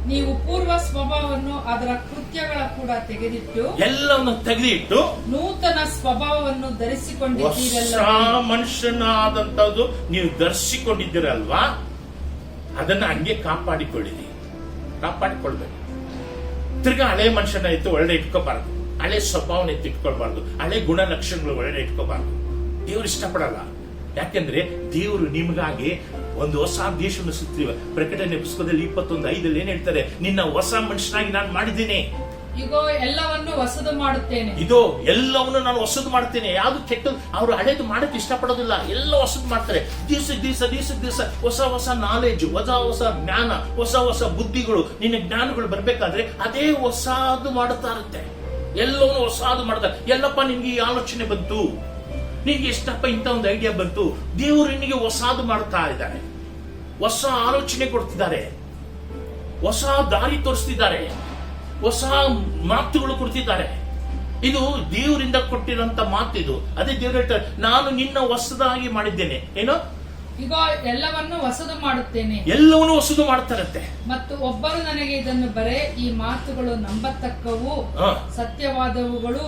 ನೀವು ಪೂರ್ವ ಸ್ವಭಾವವನ್ನು ಅದರ ಕೃತ್ಯಗಳ ಕೂಡ ತೆಗೆದಿಟ್ಟು ಎಲ್ಲವನ್ನು ತೆಗೆದಿಟ್ಟು ನೂತನ ಸ್ವಭಾವವನ್ನು ಧರಿಸಿಕೊಂಡಿದ್ದೀರಲ್ಲ. ಹೊಸ ಮನುಷ್ಯನಾದಂತದ್ದು ನೀವು ಧರಿಸಿಕೊಂಡಿದ್ದೀರಲ್ವಾ, ಅದನ್ನ ಹಂಗೆ ಕಾಪಾಡಿಕೊಳ್ಳಿರಿ. ಕಾಪಾಡಿಕೊಳ್ಬೇಕು. ತಿರ್ಗಾ ಹಳೆ ಮನುಷ್ಯನ ಎತ್ತು ಒಳ್ಳೆ ಇಟ್ಕೋಬಾರ್ದು, ಹಳೆ ಸ್ವಭಾವನ ಎತ್ತು ಇಟ್ಕೊಳ್ಬಾರ್ದು, ಹಳೆ ಗುಣಲಕ್ಷಣಗಳು ಒಳ್ಳೆ ಇಟ್ಕೋಬಾರ್ದು. ದೇವ್ರು ಇಷ್ಟಪಡಲ್ಲ. ಯಾಕೆಂದ್ರೆ ದೇವರು ನಿಮಗಾಗಿ ಒಂದು ಹೊಸ ದೇಶವನ್ನು ಸುತ್ತೀವಿ. ಪ್ರಕಟಣೆ ಪುಸ್ತಕದಲ್ಲಿ 21:5 ಏನ್ ಹೇಳ್ತಾರೆ? ನಿನ್ನ ಹೊಸ ಮನುಷ್ಯನಾಗಿ ನಾನು ಮಾಡಿದ್ದೀನಿ. ಈಗ ಎಲ್ಲವನ್ನು ಹೊಸದು ಮಾಡುತ್ತೇನೆ. ಇದು ಎಲ್ಲವನ್ನು ನಾನು ಹೊಸದು ಮಾಡ್ತೇನೆ. ಯಾವ್ದು ಕೆಟ್ಟದ್ದು ಅವರು ಹಳೇದು ಮಾಡಕ್ಕೆ ಇಷ್ಟಪಡೋದಿಲ್ಲ. ಎಲ್ಲ ಹೊಸದು ಮಾಡ್ತಾರೆ. ದಿವಸ ಹೊಸ ಹೊಸ ನಾಲೆಜ್, ಹೊಸ ಜ್ಞಾನ, ಹೊಸ ಬುದ್ಧಿಗಳು, ನಿನ್ನ ಜ್ಞಾನಗಳು ಬರ್ಬೇಕಾದ್ರೆ ಅದೇ ಹೊಸದು ಮಾಡುತ್ತಾ ಇರುತ್ತೆ. ಎಲ್ಲವನ್ನು ಹೊಸದು ಮಾಡ್ತಾರೆ. ಎಲ್ಲಪ್ಪ ನಿಮ್ಗೆ ಈ ಆಲೋಚನೆ ಬಂತು, ನಿನ್ಗೆ ಎಷ್ಟಪ್ಪ ಇಂಥ ಒಂದು ಐಡಿಯಾ ಬಂತು? ದೇವರು ನಿನಗೆ ಹೊಸದು ಮಾಡ್ತಾ ಇದ್ದಾರೆ, ಹೊಸ ಆಲೋಚನೆ ಕೊಡ್ತಿದ್ದಾರೆ, ಹೊಸ ದಾರಿ ತೋರಿಸ್ತಿದ್ದಾರೆ, ಹೊಸ ಮಾತುಗಳು ಕೊಡ್ತಿದ್ದಾರೆ. ಇದು ದೇವರಿಂದ ಕೊಟ್ಟಿರುವಂತ ಮಾತಿದು. ಅದೇ ದೇವರು ಹೇಳ್ತಾರೆ, ನಾನು ನಿನ್ನ ಹೊಸದಾಗಿ ಮಾಡಿದ್ದೇನೆ. ಏನೋ ಈಗ ಎಲ್ಲವನ್ನು ಹೊಸದು ಮಾಡುತ್ತೇನೆ. ಎಲ್ಲವನ್ನೂ ಹೊಸದು ಮಾಡ್ತಾರಂತೆ. ಮತ್ತು ಒಬ್ಬರು ನನಗೆ ಇದನ್ನು ಬರೆ, ಈ ಮಾತುಗಳು ನಂಬತಕ್ಕವು, ಸತ್ಯವಾದವುಗಳು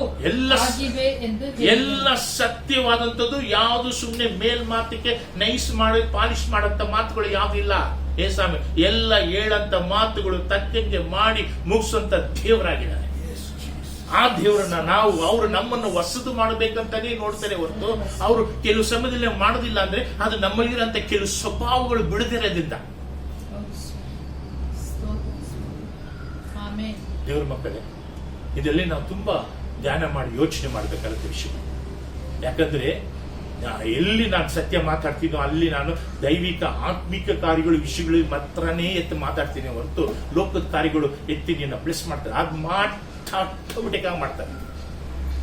ಆಗಿವೆ ಎಂದು. ಎಲ್ಲ ಸತ್ಯವಾದಂತದ್ದು. ಯಾವುದು ಸುಮ್ಮನೆ ಮೇಲ್ಮಾತಿಗೆ ನೈಸ್ ಮಾಡಿ ಪಾಲಿಶ್ ಮಾಡಂತ ಮಾತುಗಳು ಯಾವ್ದಿಲ್ಲ. ಸ್ವಾಮಿ ಎಲ್ಲ ಹೇಳಂತ ಮಾತುಗಳು ತಕ್ಕಂಗೆ ಮಾಡಿ ಮುಗಿಸುವಂತ ದೇವರಾಗಿದ್ದಾರೆ. ಆ ದೇವರನ್ನ ನಾವು, ಅವರು ನಮ್ಮನ್ನು ಹೊಸದು ಮಾಡಬೇಕಂತಾನೆ ನೋಡ್ತಾರೆ ಹೊರತು ಅವರು ಕೆಲವು ಸಮಯದಲ್ಲಿ ಮಾಡೋದಿಲ್ಲ. ಅಂದ್ರೆ ಅದು ನಮ್ಮಲ್ಲಿರಂತ ಕೆಲವು ಸ್ವಭಾವಗಳು ಬಿಡದಿರೋದ್ರಿಂದ. ದೇವ್ರ ಮಕ್ಕಳೇ, ಇದರಲ್ಲಿ ನಾವು ತುಂಬಾ ಧ್ಯಾನ ಮಾಡಿ ಯೋಚನೆ ಮಾಡಬೇಕಾದ ವಿಷಯ. ಯಾಕಂದ್ರೆ ಎಲ್ಲಿ ನಾನು ಸತ್ಯ ಮಾತಾಡ್ತೀನೋ ಅಲ್ಲಿ ನಾನು ದೈವಿಕ ಆತ್ಮಿಕ ಕಾರ್ಯಗಳು ವಿಷಯಗಳು ಮಾತ್ರನೇ ಎತ್ತು ಮಾತಾಡ್ತೀನಿ ಹೊರತು ಲೋಕದ ಕಾರ್ಯಗಳು ಎತ್ತಿ ನಿನ್ನ ಬ್ಲೆಸ್ ಮಾಡ್ತಾರೆ. ಅದು ಆಟೋಮೆಟಿಕ್ ಆಗಿ ಮಾಡ್ತಾರೆ.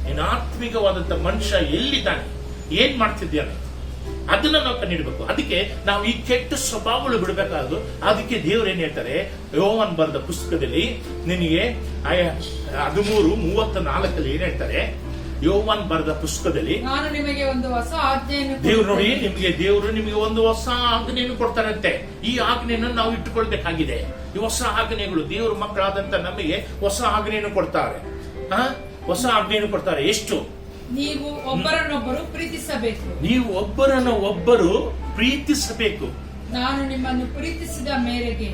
ನೀನು ಆತ್ಮಿಕವಾದಂತ ಮನುಷ್ಯ ಎಲ್ಲಿದ್ದಾನೆ, ಏನ್ ಮಾಡ್ತಿದ್ದಾನೆ, ಅದನ್ನ ನಾವು ಕಂಡಿಡ್ಬೇಕು. ಅದಕ್ಕೆ ನಾವು ಈ ಕೆಟ್ಟ ಸ್ವಭಾವಗಳು ಬಿಡಬೇಕಾದ್ರು. ಅದಕ್ಕೆ ದೇವ್ರು ಏನ್ ಹೇಳ್ತಾರೆ? ಯೋಹಾನ್ ಬರೆದ ಪುಸ್ತಕದಲ್ಲಿ ನಿನಗೆ 13:34 ಏನ್ ಹೇಳ್ತಾರೆ? ಯೋಹಾನ್ ಬರೆದ ಪುಸ್ತಕದಲ್ಲಿ ನಾನು ನಿಮಗೆ ಒಂದು ಹೊಸ ಆಜ್ಞೆಯನ್ನು, ದೇವ್ರು ನೋಡಿ, ದೇವರು ನಿಮಗೆ ಒಂದು ಹೊಸ ಆಜ್ಞೆಯನ್ನು ಕೊಡ್ತಾರಂತೆ. ಈ ಆಜ್ಞೆಯನ್ನು ನಾವು ಇಟ್ಟುಕೊಳ್ಬೇಕಾಗಿದೆ. ಈ ಹೊಸ ಆಜ್ಞೆಗಳು ದೇವ್ರ ಮಕ್ಕಳಾದಂತ ನಮಗೆ ಹೊಸ ಆಜ್ಞೆಯನ್ನು ಕೊಡ್ತಾರೆ. ಹೊಸ ಆಜ್ಞೆಯನ್ನು ಕೊಡ್ತಾರೆ. ಎಷ್ಟು? ನೀವು ಒಬ್ಬರನ್ನೊಬ್ಬರು ಪ್ರೀತಿಸಬೇಕು. ನೀವು ಒಬ್ಬರನ್ನೊಬ್ಬರು ಪ್ರೀತಿಸಬೇಕು. ನಾನು ನಿಮ್ಮನ್ನು ಪ್ರೀತಿಸಿದ ಮೇರೆಗೆ,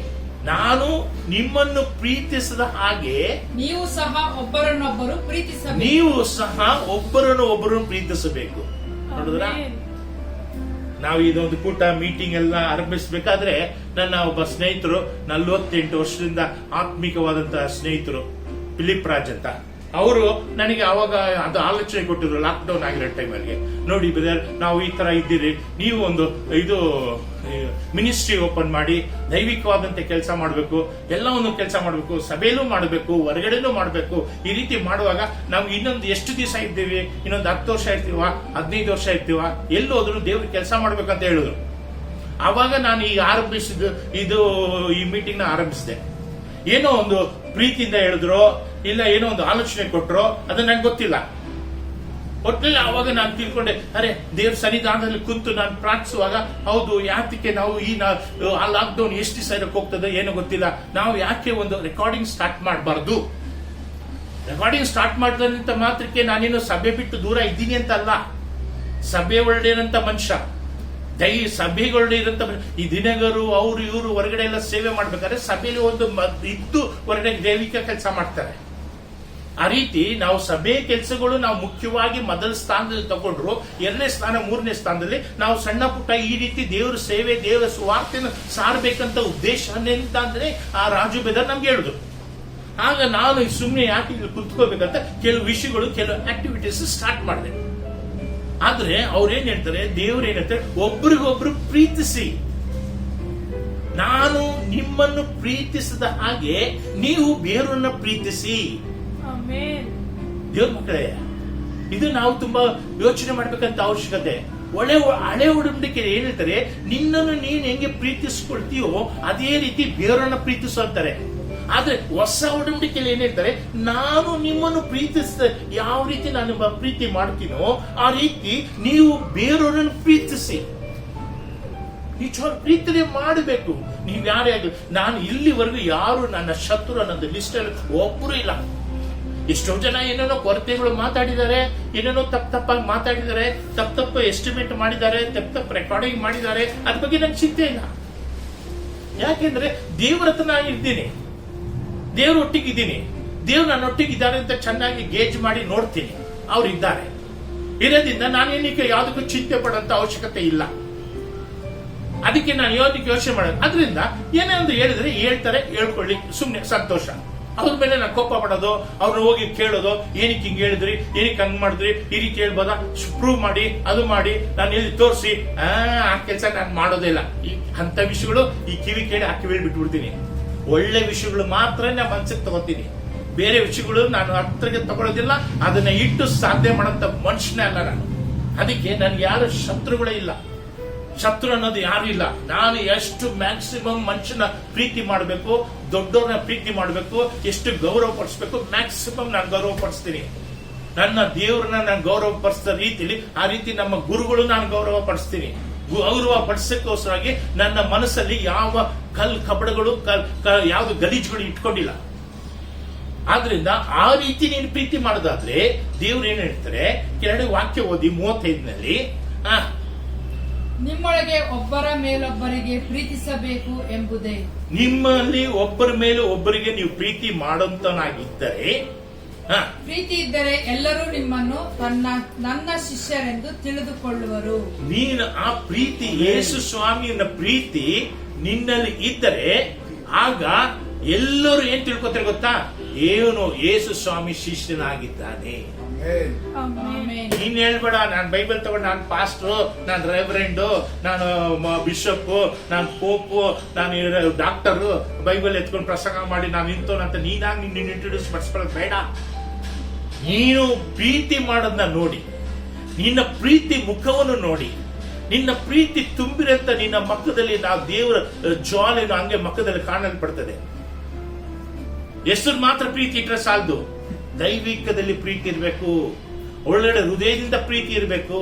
ನಾನು ನಿಮ್ಮನ್ನು ಪ್ರೀತಿಸಿದ ಹಾಗೆ ನೀವು ಸಹ ಒಬ್ಬರನ್ನೊಬ್ಬರು ಪ್ರೀತಿಸಬೇಕು. ನೀವು ಸಹ ಒಬ್ಬರನ್ನು ಪ್ರೀತಿಸಬೇಕು. ನೋಡಿದ್ರ, ನಾವು ಇದೊಂದು ಕೂಟ ಮೀಟಿಂಗ್ ಎಲ್ಲ ಆರಂಭಿಸಬೇಕಾದ್ರೆ ನನ್ನ ಒಬ್ಬ ಸ್ನೇಹಿತರು, 48 ವರ್ಷದಿಂದ ಆತ್ಮಿಕವಾದಂತಹ ಸ್ನೇಹಿತರು, ಫಿಲಿಪ್ ರಾಜ್ ಅಂತ, ಅವರು ನನಗೆ ಅವಾಗ ಅದು ಆಲೋಚನೆ ಕೊಟ್ಟಿದ್ರು. ಲಾಕ್ಡೌನ್ ಆಗಿರೋ ಟೈಮಲ್ಲಿ, ನೋಡಿ ಬ್ರದರ್, ನಾವು ಈ ತರ ಇದ್ದೀರಿ, ನೀವು ಒಂದು ಇದು ಮಿನಿಸ್ಟ್ರಿ ಓಪನ್ ಮಾಡಿ ದೈವಿಕವಾದಂತೆ ಕೆಲಸ ಮಾಡಬೇಕು, ಎಲ್ಲವನ್ನು ಕೆಲಸ ಮಾಡಬೇಕು, ಸಭೆಯಲ್ಲೂ ಮಾಡಬೇಕು, ಹೊರಗಡೆನೂ ಮಾಡಬೇಕು. ಈ ರೀತಿ ಮಾಡುವಾಗ ನಾವು ಇನ್ನೊಂದು ಎಷ್ಟು ದಿವಸ ಇದ್ದೀವಿ? ಇನ್ನೊಂದು 10 ವರ್ಷ ಇರ್ತೀವ, 15 ವರ್ಷ ಇರ್ತೀವ, ಎಲ್ಲೋದ್ರು ದೇವ್ರ ಕೆಲಸ ಮಾಡ್ಬೇಕಂತ ಹೇಳಿದ್ರು. ಆವಾಗ ನಾನು ಈಗ ಆರಂಭಿಸಿದ್ದು ಈ ಮೀಟಿಂಗ್ ನ ಆರಂಭಿಸಿದೆ. ಏನೋ ಒಂದು ಪ್ರೀತಿಯಿಂದ ಹೇಳಿದ್ರು, ಇಲ್ಲ ಏನೋ ಒಂದು ಆಲೋಚನೆ ಕೊಟ್ರು, ಅದು ನಂಗೆ ಗೊತ್ತಿಲ್ಲ. ಒಟ್ಟಿನಲ್ಲಿ ಆವಾಗ ನಾನು ತಿಳ್ಕೊಂಡೆ, ಅರೆ ದೇವ್ರ ಸನ್ನಿಧಾನದಲ್ಲಿ ಕುಂತು ನಾನು ಪ್ರಾರ್ಥಿಸುವಾಗ, ಹೌದು, ಯಾತಕ್ಕೆ ನಾವು ಆ ಲಾಕ್ಡೌನ್ ಎಷ್ಟು ದಿವಸ ಹೋಗ್ತದೆ ಏನೋ ಗೊತ್ತಿಲ್ಲ, ನಾವು ಯಾಕೆ ಒಂದು ರೆಕಾರ್ಡಿಂಗ್ ಸ್ಟಾರ್ಟ್ ಮಾಡಬಾರ್ದು? ರೆಕಾರ್ಡಿಂಗ್ ಸ್ಟಾರ್ಟ್ ಮಾಡಿದಂತ ಮಾತ್ರಕ್ಕೆ ನಾನೇನು ಸಭೆ ಬಿಟ್ಟು ದೂರ ಇದ್ದೀನಿ ಅಂತ ಅಲ್ಲ. ಸಭೆ ಒಳ್ಳೆಯಂತ ಮನುಷ್ಯ, ಸಭೆಗಳು ಇರಂತ ಈ ದಿನಗರು ಅವರು ಇವರು ಹೊರಗಡೆ ಎಲ್ಲ ಸೇವೆ ಮಾಡ್ಬೇಕಾದ್ರೆ ಸಭೆಯಲ್ಲಿ ಒಂದು ಇದ್ದು ಹೊರಗಡೆ ದೈವಿಕ ಕೆಲಸ ಮಾಡ್ತಾರೆ. ಆ ರೀತಿ ನಾವು ಸಭೆ ಕೆಲಸಗಳು ನಾವು ಮುಖ್ಯವಾಗಿ ಮೊದಲ ಸ್ಥಾನದಲ್ಲಿ ತಗೊಂಡ್ರು, 2ನೇ ಸ್ಥಾನ 3ನೇ ಸ್ಥಾನದಲ್ಲಿ ನಾವು ಸಣ್ಣ ಪುಟ್ಟ ಈ ರೀತಿ ದೇವರ ಸೇವೆ, ದೇವರ ಸುವಾರ್ತೆಯನ್ನು ಸಾರಬೇಕಂತ ಉದ್ದೇಶ ಅಂದ್ರೆ ಆ ರಾಜು ಬೆದರ್ ನಮ್ಗೆ ಹೇಳಿದ್ರು. ಆಗ ನಾನು ಸುಮ್ಮನೆ ಯಾಕೆ ಇಲ್ಲಿ ಕುತ್ಕೋಬೇಕಂತ ಕೆಲವು ವಿಷಯಗಳು, ಕೆಲವು ಆಕ್ಟಿವಿಟೀಸ್ ಸ್ಟಾರ್ಟ್ ಮಾಡಿದೆ. ಆದ್ರೆ ಅವ್ರೇನ್ ಹೇಳ್ತಾರೆ, ದೇವ್ರು ಏನ್ ಹೇಳ್ತಾರೆ, ಒಬ್ರಿಗೊಬ್ರು ಪ್ರೀತಿಸಿ. ನಾನು ನಿಮ್ಮನ್ನು ಪ್ರೀತಿಸಿದ ಹಾಗೆ ನೀವು ಬೇರನ್ನ ಪ್ರೀತಿಸಿ. ದೇವ್ರ ಮಕ್ಕಳೇ, ಇದು ನಾವು ತುಂಬಾ ಯೋಚನೆ ಮಾಡ್ಬೇಕಂತ ಅವಶ್ಯಕತೆ. ಹಳೆ ಒಡಂಬಡಿಕೆ ಏನ್ ಹೇಳ್ತಾರೆ, ನಿನ್ನನ್ನು ನೀನ್ ಹೆಂಗೆ ಪ್ರೀತಿಸ್ಕೊಳ್ತೀಯೋ ಅದೇ ರೀತಿ ಬೇರೆಯವ್ರನ್ನ ಪ್ರೀತಿಸು ಅಂತಾರೆ. ಆದ್ರೆ ಹೊಸ ಒಡಂಬಡಿಕೆಯಲ್ಲಿ ಏನ್ ಹೇಳ್ತಾರೆ, ನಾನು ನಿಮ್ಮನ್ನು ಯಾವ ರೀತಿ ನಾನು ಪ್ರೀತಿ ಮಾಡ್ತೀನೋ ಆ ರೀತಿ ನೀವು ಬೇರೆಯವ್ರನ್ನು ಪ್ರೀತಿಸಿ. ನಿಜವಾದ ಪ್ರೀತಿನೇ ಮಾಡಬೇಕು. ನೀವ್ ಯಾರೇ ಆಗಲಿ, ನಾನು ಇಲ್ಲಿವರೆಗೂ ಯಾರು ನನ್ನ ಶತ್ರು ಅನ್ನೋದು ಲಿಸ್ಟ್ ಅಲ್ಲಿ ಒಬ್ಬರು ಇಲ್ಲ. ಎಷ್ಟೋ ಜನ ಏನೇನೋ ಕೊರತೆಗಳು ಮಾತಾಡಿದ್ದಾರೆ, ಏನೇನೋ ತಪ್ಪಾಗಿ ಮಾತಾಡಿದ್ದಾರೆ, ತಪ್ಪು ಎಸ್ಟಿಮೇಟ್ ಮಾಡಿದ್ದಾರೆ, ತಪ್ಪು ರೆಕಾರ್ಡಿಂಗ್ ಮಾಡಿದ್ದಾರೆ. ಅದ್ರ ಬಗ್ಗೆ ನಂಗೆ ಚಿಂತೆ ಇಲ್ಲ. ಯಾಕೆಂದ್ರೆ ದೇವ್ರ ಹತ್ರ ನಾನು ಇದ್ದೀನಿ, ದೇವ್ರ ಒಟ್ಟಿಗಿದ್ದೀನಿ, ದೇವ್ರು ನನ್ನ ಒಟ್ಟಿಗಿದ್ದಾರೆ ಅಂತ ಚೆನ್ನಾಗಿ ಗೇಜ್ ಮಾಡಿ ನೋಡ್ತೀನಿ. ಅವ್ರು ಇದ್ದಾರೆ ಇರೋದ್ರಿಂದ ನಾನೇನಕ್ಕೆ ಯಾವುದಕ್ಕೂ ಚಿಂತೆ ಪಡೋಂತ ಅವಶ್ಯಕತೆ ಇಲ್ಲ. ಅದಕ್ಕೆ ನಾನು ಯಾವುದಕ್ಕೆ ಯೋಚನೆ ಮಾಡೋದು. ಅದರಿಂದ ಏನೇ ಒಂದು ಹೇಳಿದ್ರೆ ಹೇಳ್ತಾರೆ, ಹೇಳ್ಕೊಳ್ಳಿ, ಸುಮ್ನೆ ಸಂತೋಷ. ಅವ್ರ ಮೇಲೆ ನಾನು ಕೋಪ ಪಡೋದು, ಅವ್ರನ್ನ ಹೋಗಿ ಕೇಳೋದು, ಏನಕ್ಕೆ ಹಿಂಗ್ ಹೇಳಿದ್ರಿ, ಏನಕ್ಕೆ ಹಂಗ್ ಮಾಡಿದ್ರಿ, ಈ ರೀತಿ ಹೇಳ್ಬೋದಾ, ಪ್ರೂವ್ ಮಾಡಿ, ಅದು ಮಾಡಿ, ನಾನು ಎಲ್ಲಿ ತೋರಿಸಿ, ಆ ಕೆಲಸ ನಾನು ಮಾಡೋದೇ ಇಲ್ಲ. ಅಂತ ವಿಷಯಗಳು ಈ ಕಿವಿ ಕೇಳಿ ಆ ಕಿವಿ ಬಿಟ್ಬಿಡ್ತೀನಿ. ಒಳ್ಳೆ ವಿಷಯಗಳು ಮಾತ್ರ ನಾನು ಮನ್ಸಿಗೆ ತಗೋತೀನಿ, ಬೇರೆ ವಿಷಯಗಳು ನಾನು ಹತ್ತಿರಗೆ ತಗೊಳ್ಳೋದಿಲ್ಲ. ಅದನ್ನ ಇಟ್ಟು ಸಾಧ್ಯ ಮಾಡೋಂತ ಮನುಷ್ಯನೇ ಅಲ್ಲ ನಾನು. ಅದಕ್ಕೆ ನನ್ಗೆ ಯಾರು ಶತ್ರುಗಳೇ ಇಲ್ಲ. ಶತ್ರು ಅನ್ನೋದು ಯಾರು ಇಲ್ಲ. ನಾನು ಎಷ್ಟು ಮ್ಯಾಕ್ಸಿಮಮ್ ಮನುಷ್ಯನ ಪ್ರೀತಿ ಮಾಡಬೇಕು, ದೊಡ್ಡವ್ರನ್ನ ಪ್ರೀತಿ ಮಾಡಬೇಕು, ಎಷ್ಟು ಗೌರವ ಪಡಿಸ್ಬೇಕು, ಮ್ಯಾಕ್ಸಿಮಮ್ ನಾನು ಗೌರವ ಪಡಿಸ್ತೀನಿ. ನನ್ನ ದೇವರನ್ನ ನಾನು ಗೌರವ ಪಡಿಸಿದ ರೀತಿಲಿ ಆ ರೀತಿ ನಮ್ಮ ಗುರುಗಳು ನಾನು ಗೌರವ ಪಡಿಸ್ತೀನಿ. ಗೌರವ ಪಡಿಸಕ್ಕೋಸ್ಕರವಾಗಿ ನನ್ನ ಮನಸ್ಸಲ್ಲಿ ಯಾವ ಕಪಡಗಳು ಯಾವ್ದು ಗಲೀಜುಗಳು ಇಟ್ಕೊಂಡಿಲ್ಲ. ಆದ್ರಿಂದ ಆ ರೀತಿ ನೀನು ಪ್ರೀತಿ ಮಾಡೋದಾದ್ರೆ ದೇವ್ರು ಏನ್ ಹೇಳ್ತಾರೆ, ಕೆಳಗಡೆ ವಾಕ್ಯ ಓದಿ 35ನಲ್ಲಿ, ನಿಮ್ಮೊಳಗೆ ಒಬ್ಬರ ಮೇಲೊಬ್ಬರಿಗೆ ಪ್ರೀತಿಸಬೇಕು ಎಂಬುದೇ. ನಿಮ್ಮಲ್ಲಿ ಒಬ್ಬರ ಮೇಲೆ ಒಬ್ಬರಿಗೆ ನೀವು ಪ್ರೀತಿ ಮಾಡೋಂತನಾಗಿದ್ದರೆ, ಪ್ರೀತಿ ಇದ್ದರೆ ಎಲ್ಲರೂ ನಿಮ್ಮನ್ನು ನನ್ನ ಶಿಷ್ಯರೆಂದು ತಿಳಿದುಕೊಳ್ಳುವರು. ನೀನು ಆ ಪ್ರೀತಿ, ಯೇಸು ಸ್ವಾಮಿಯನ್ನ ಪ್ರೀತಿ ನಿನ್ನಲ್ಲಿ ಇದ್ದರೆ ಆಗ ಎಲ್ಲರೂ ಏನ್ ತಿಳ್ಕೊತಾರೆ ಗೊತ್ತಾ, ಏನು ಯೇಸು ಸ್ವಾಮಿ ಶಿಷ್ಯನಾಗಿದ್ದಾನೆ. ನೀನ್ ಹೇಳ್ಬೇಡ, ನಾನು ಬೈಬಲ್ ತಗೊಂಡು ನಾನು ಪಾಸ್ಟ್ರು, ನಾನು ರೆವರೆಂಡು, ನಾನು ಬಿಷಪ್, ನಾನು ಪೋಪು, ನಾನು ಡಾಕ್ಟರು, ಬೈಬಲ್ ಎತ್ಕೊಂಡು ಪ್ರಸಂಗ ಮಾಡಿ ನಾನು ನಿಂತೋನಂತ ನೀನಾಗಿ ನಿನ್ನ ಇಂಟ್ರೊಡ್ಯೂಸ್ ಮಾಡಿಸ್ಕೊಳ್ಳೋದು ಬೇಡ. ನೀನು ಪ್ರೀತಿ ಮಾಡೋದನ್ನ ನೋಡಿ, ನಿನ್ನ ಪ್ರೀತಿ ಮುಖವನ್ನು ನೋಡಿ, ನಿನ್ನ ಪ್ರೀತಿ ತುಂಬಿರಂತ ನಿನ್ನ ಮಕ್ಕದಲ್ಲಿ ನಾವು ದೇವರ ಜ್ವಾಲೆಯನ್ನು ಹಂಗೆ ಮಕ್ಕದಲ್ಲಿ ಕಾಣಲ್ಪಡ್ತದೆ. ಹೆಸರು ಮಾತ್ರ ಪ್ರೀತಿ ಇಟ್ರೆ ಸಾಲದು, ದೈವಿಕದಲ್ಲಿ ಪ್ರೀತಿ ಇರಬೇಕು, ಒಳ್ಳೆಡೆ ಹೃದಯದಿಂದ ಪ್ರೀತಿ ಇರಬೇಕು.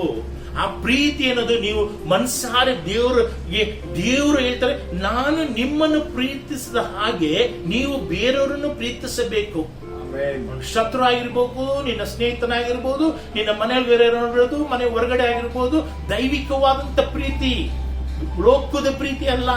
ಆ ಪ್ರೀತಿ ಅನ್ನೋದು ನೀವು ಮನಸಾರೆ ದೇವರು ಹೇಳ್ತಾರೆ, ನಾನು ನಿಮ್ಮನ್ನು ಪ್ರೀತಿಸಿದ ಹಾಗೆ ನೀವು ಬೇರೆಯವರನ್ನು ಪ್ರೀತಿಸಬೇಕು. ಶತ್ರು ಆಗಿರ್ಬೋದು, ನಿನ್ನ ಸ್ನೇಹಿತನಾಗಿರ್ಬೋದು, ನಿನ್ನ ಮನೆಯಲ್ಲಿ ಬೇರೆ ಇರೋದು, ಮನೆ ಹೊರಗಡೆ ಆಗಿರ್ಬೋದು. ದೈವಿಕವಾದಂತ ಪ್ರೀತಿ, ಲೋಕದ ಪ್ರೀತಿ ಅಲ್ಲ,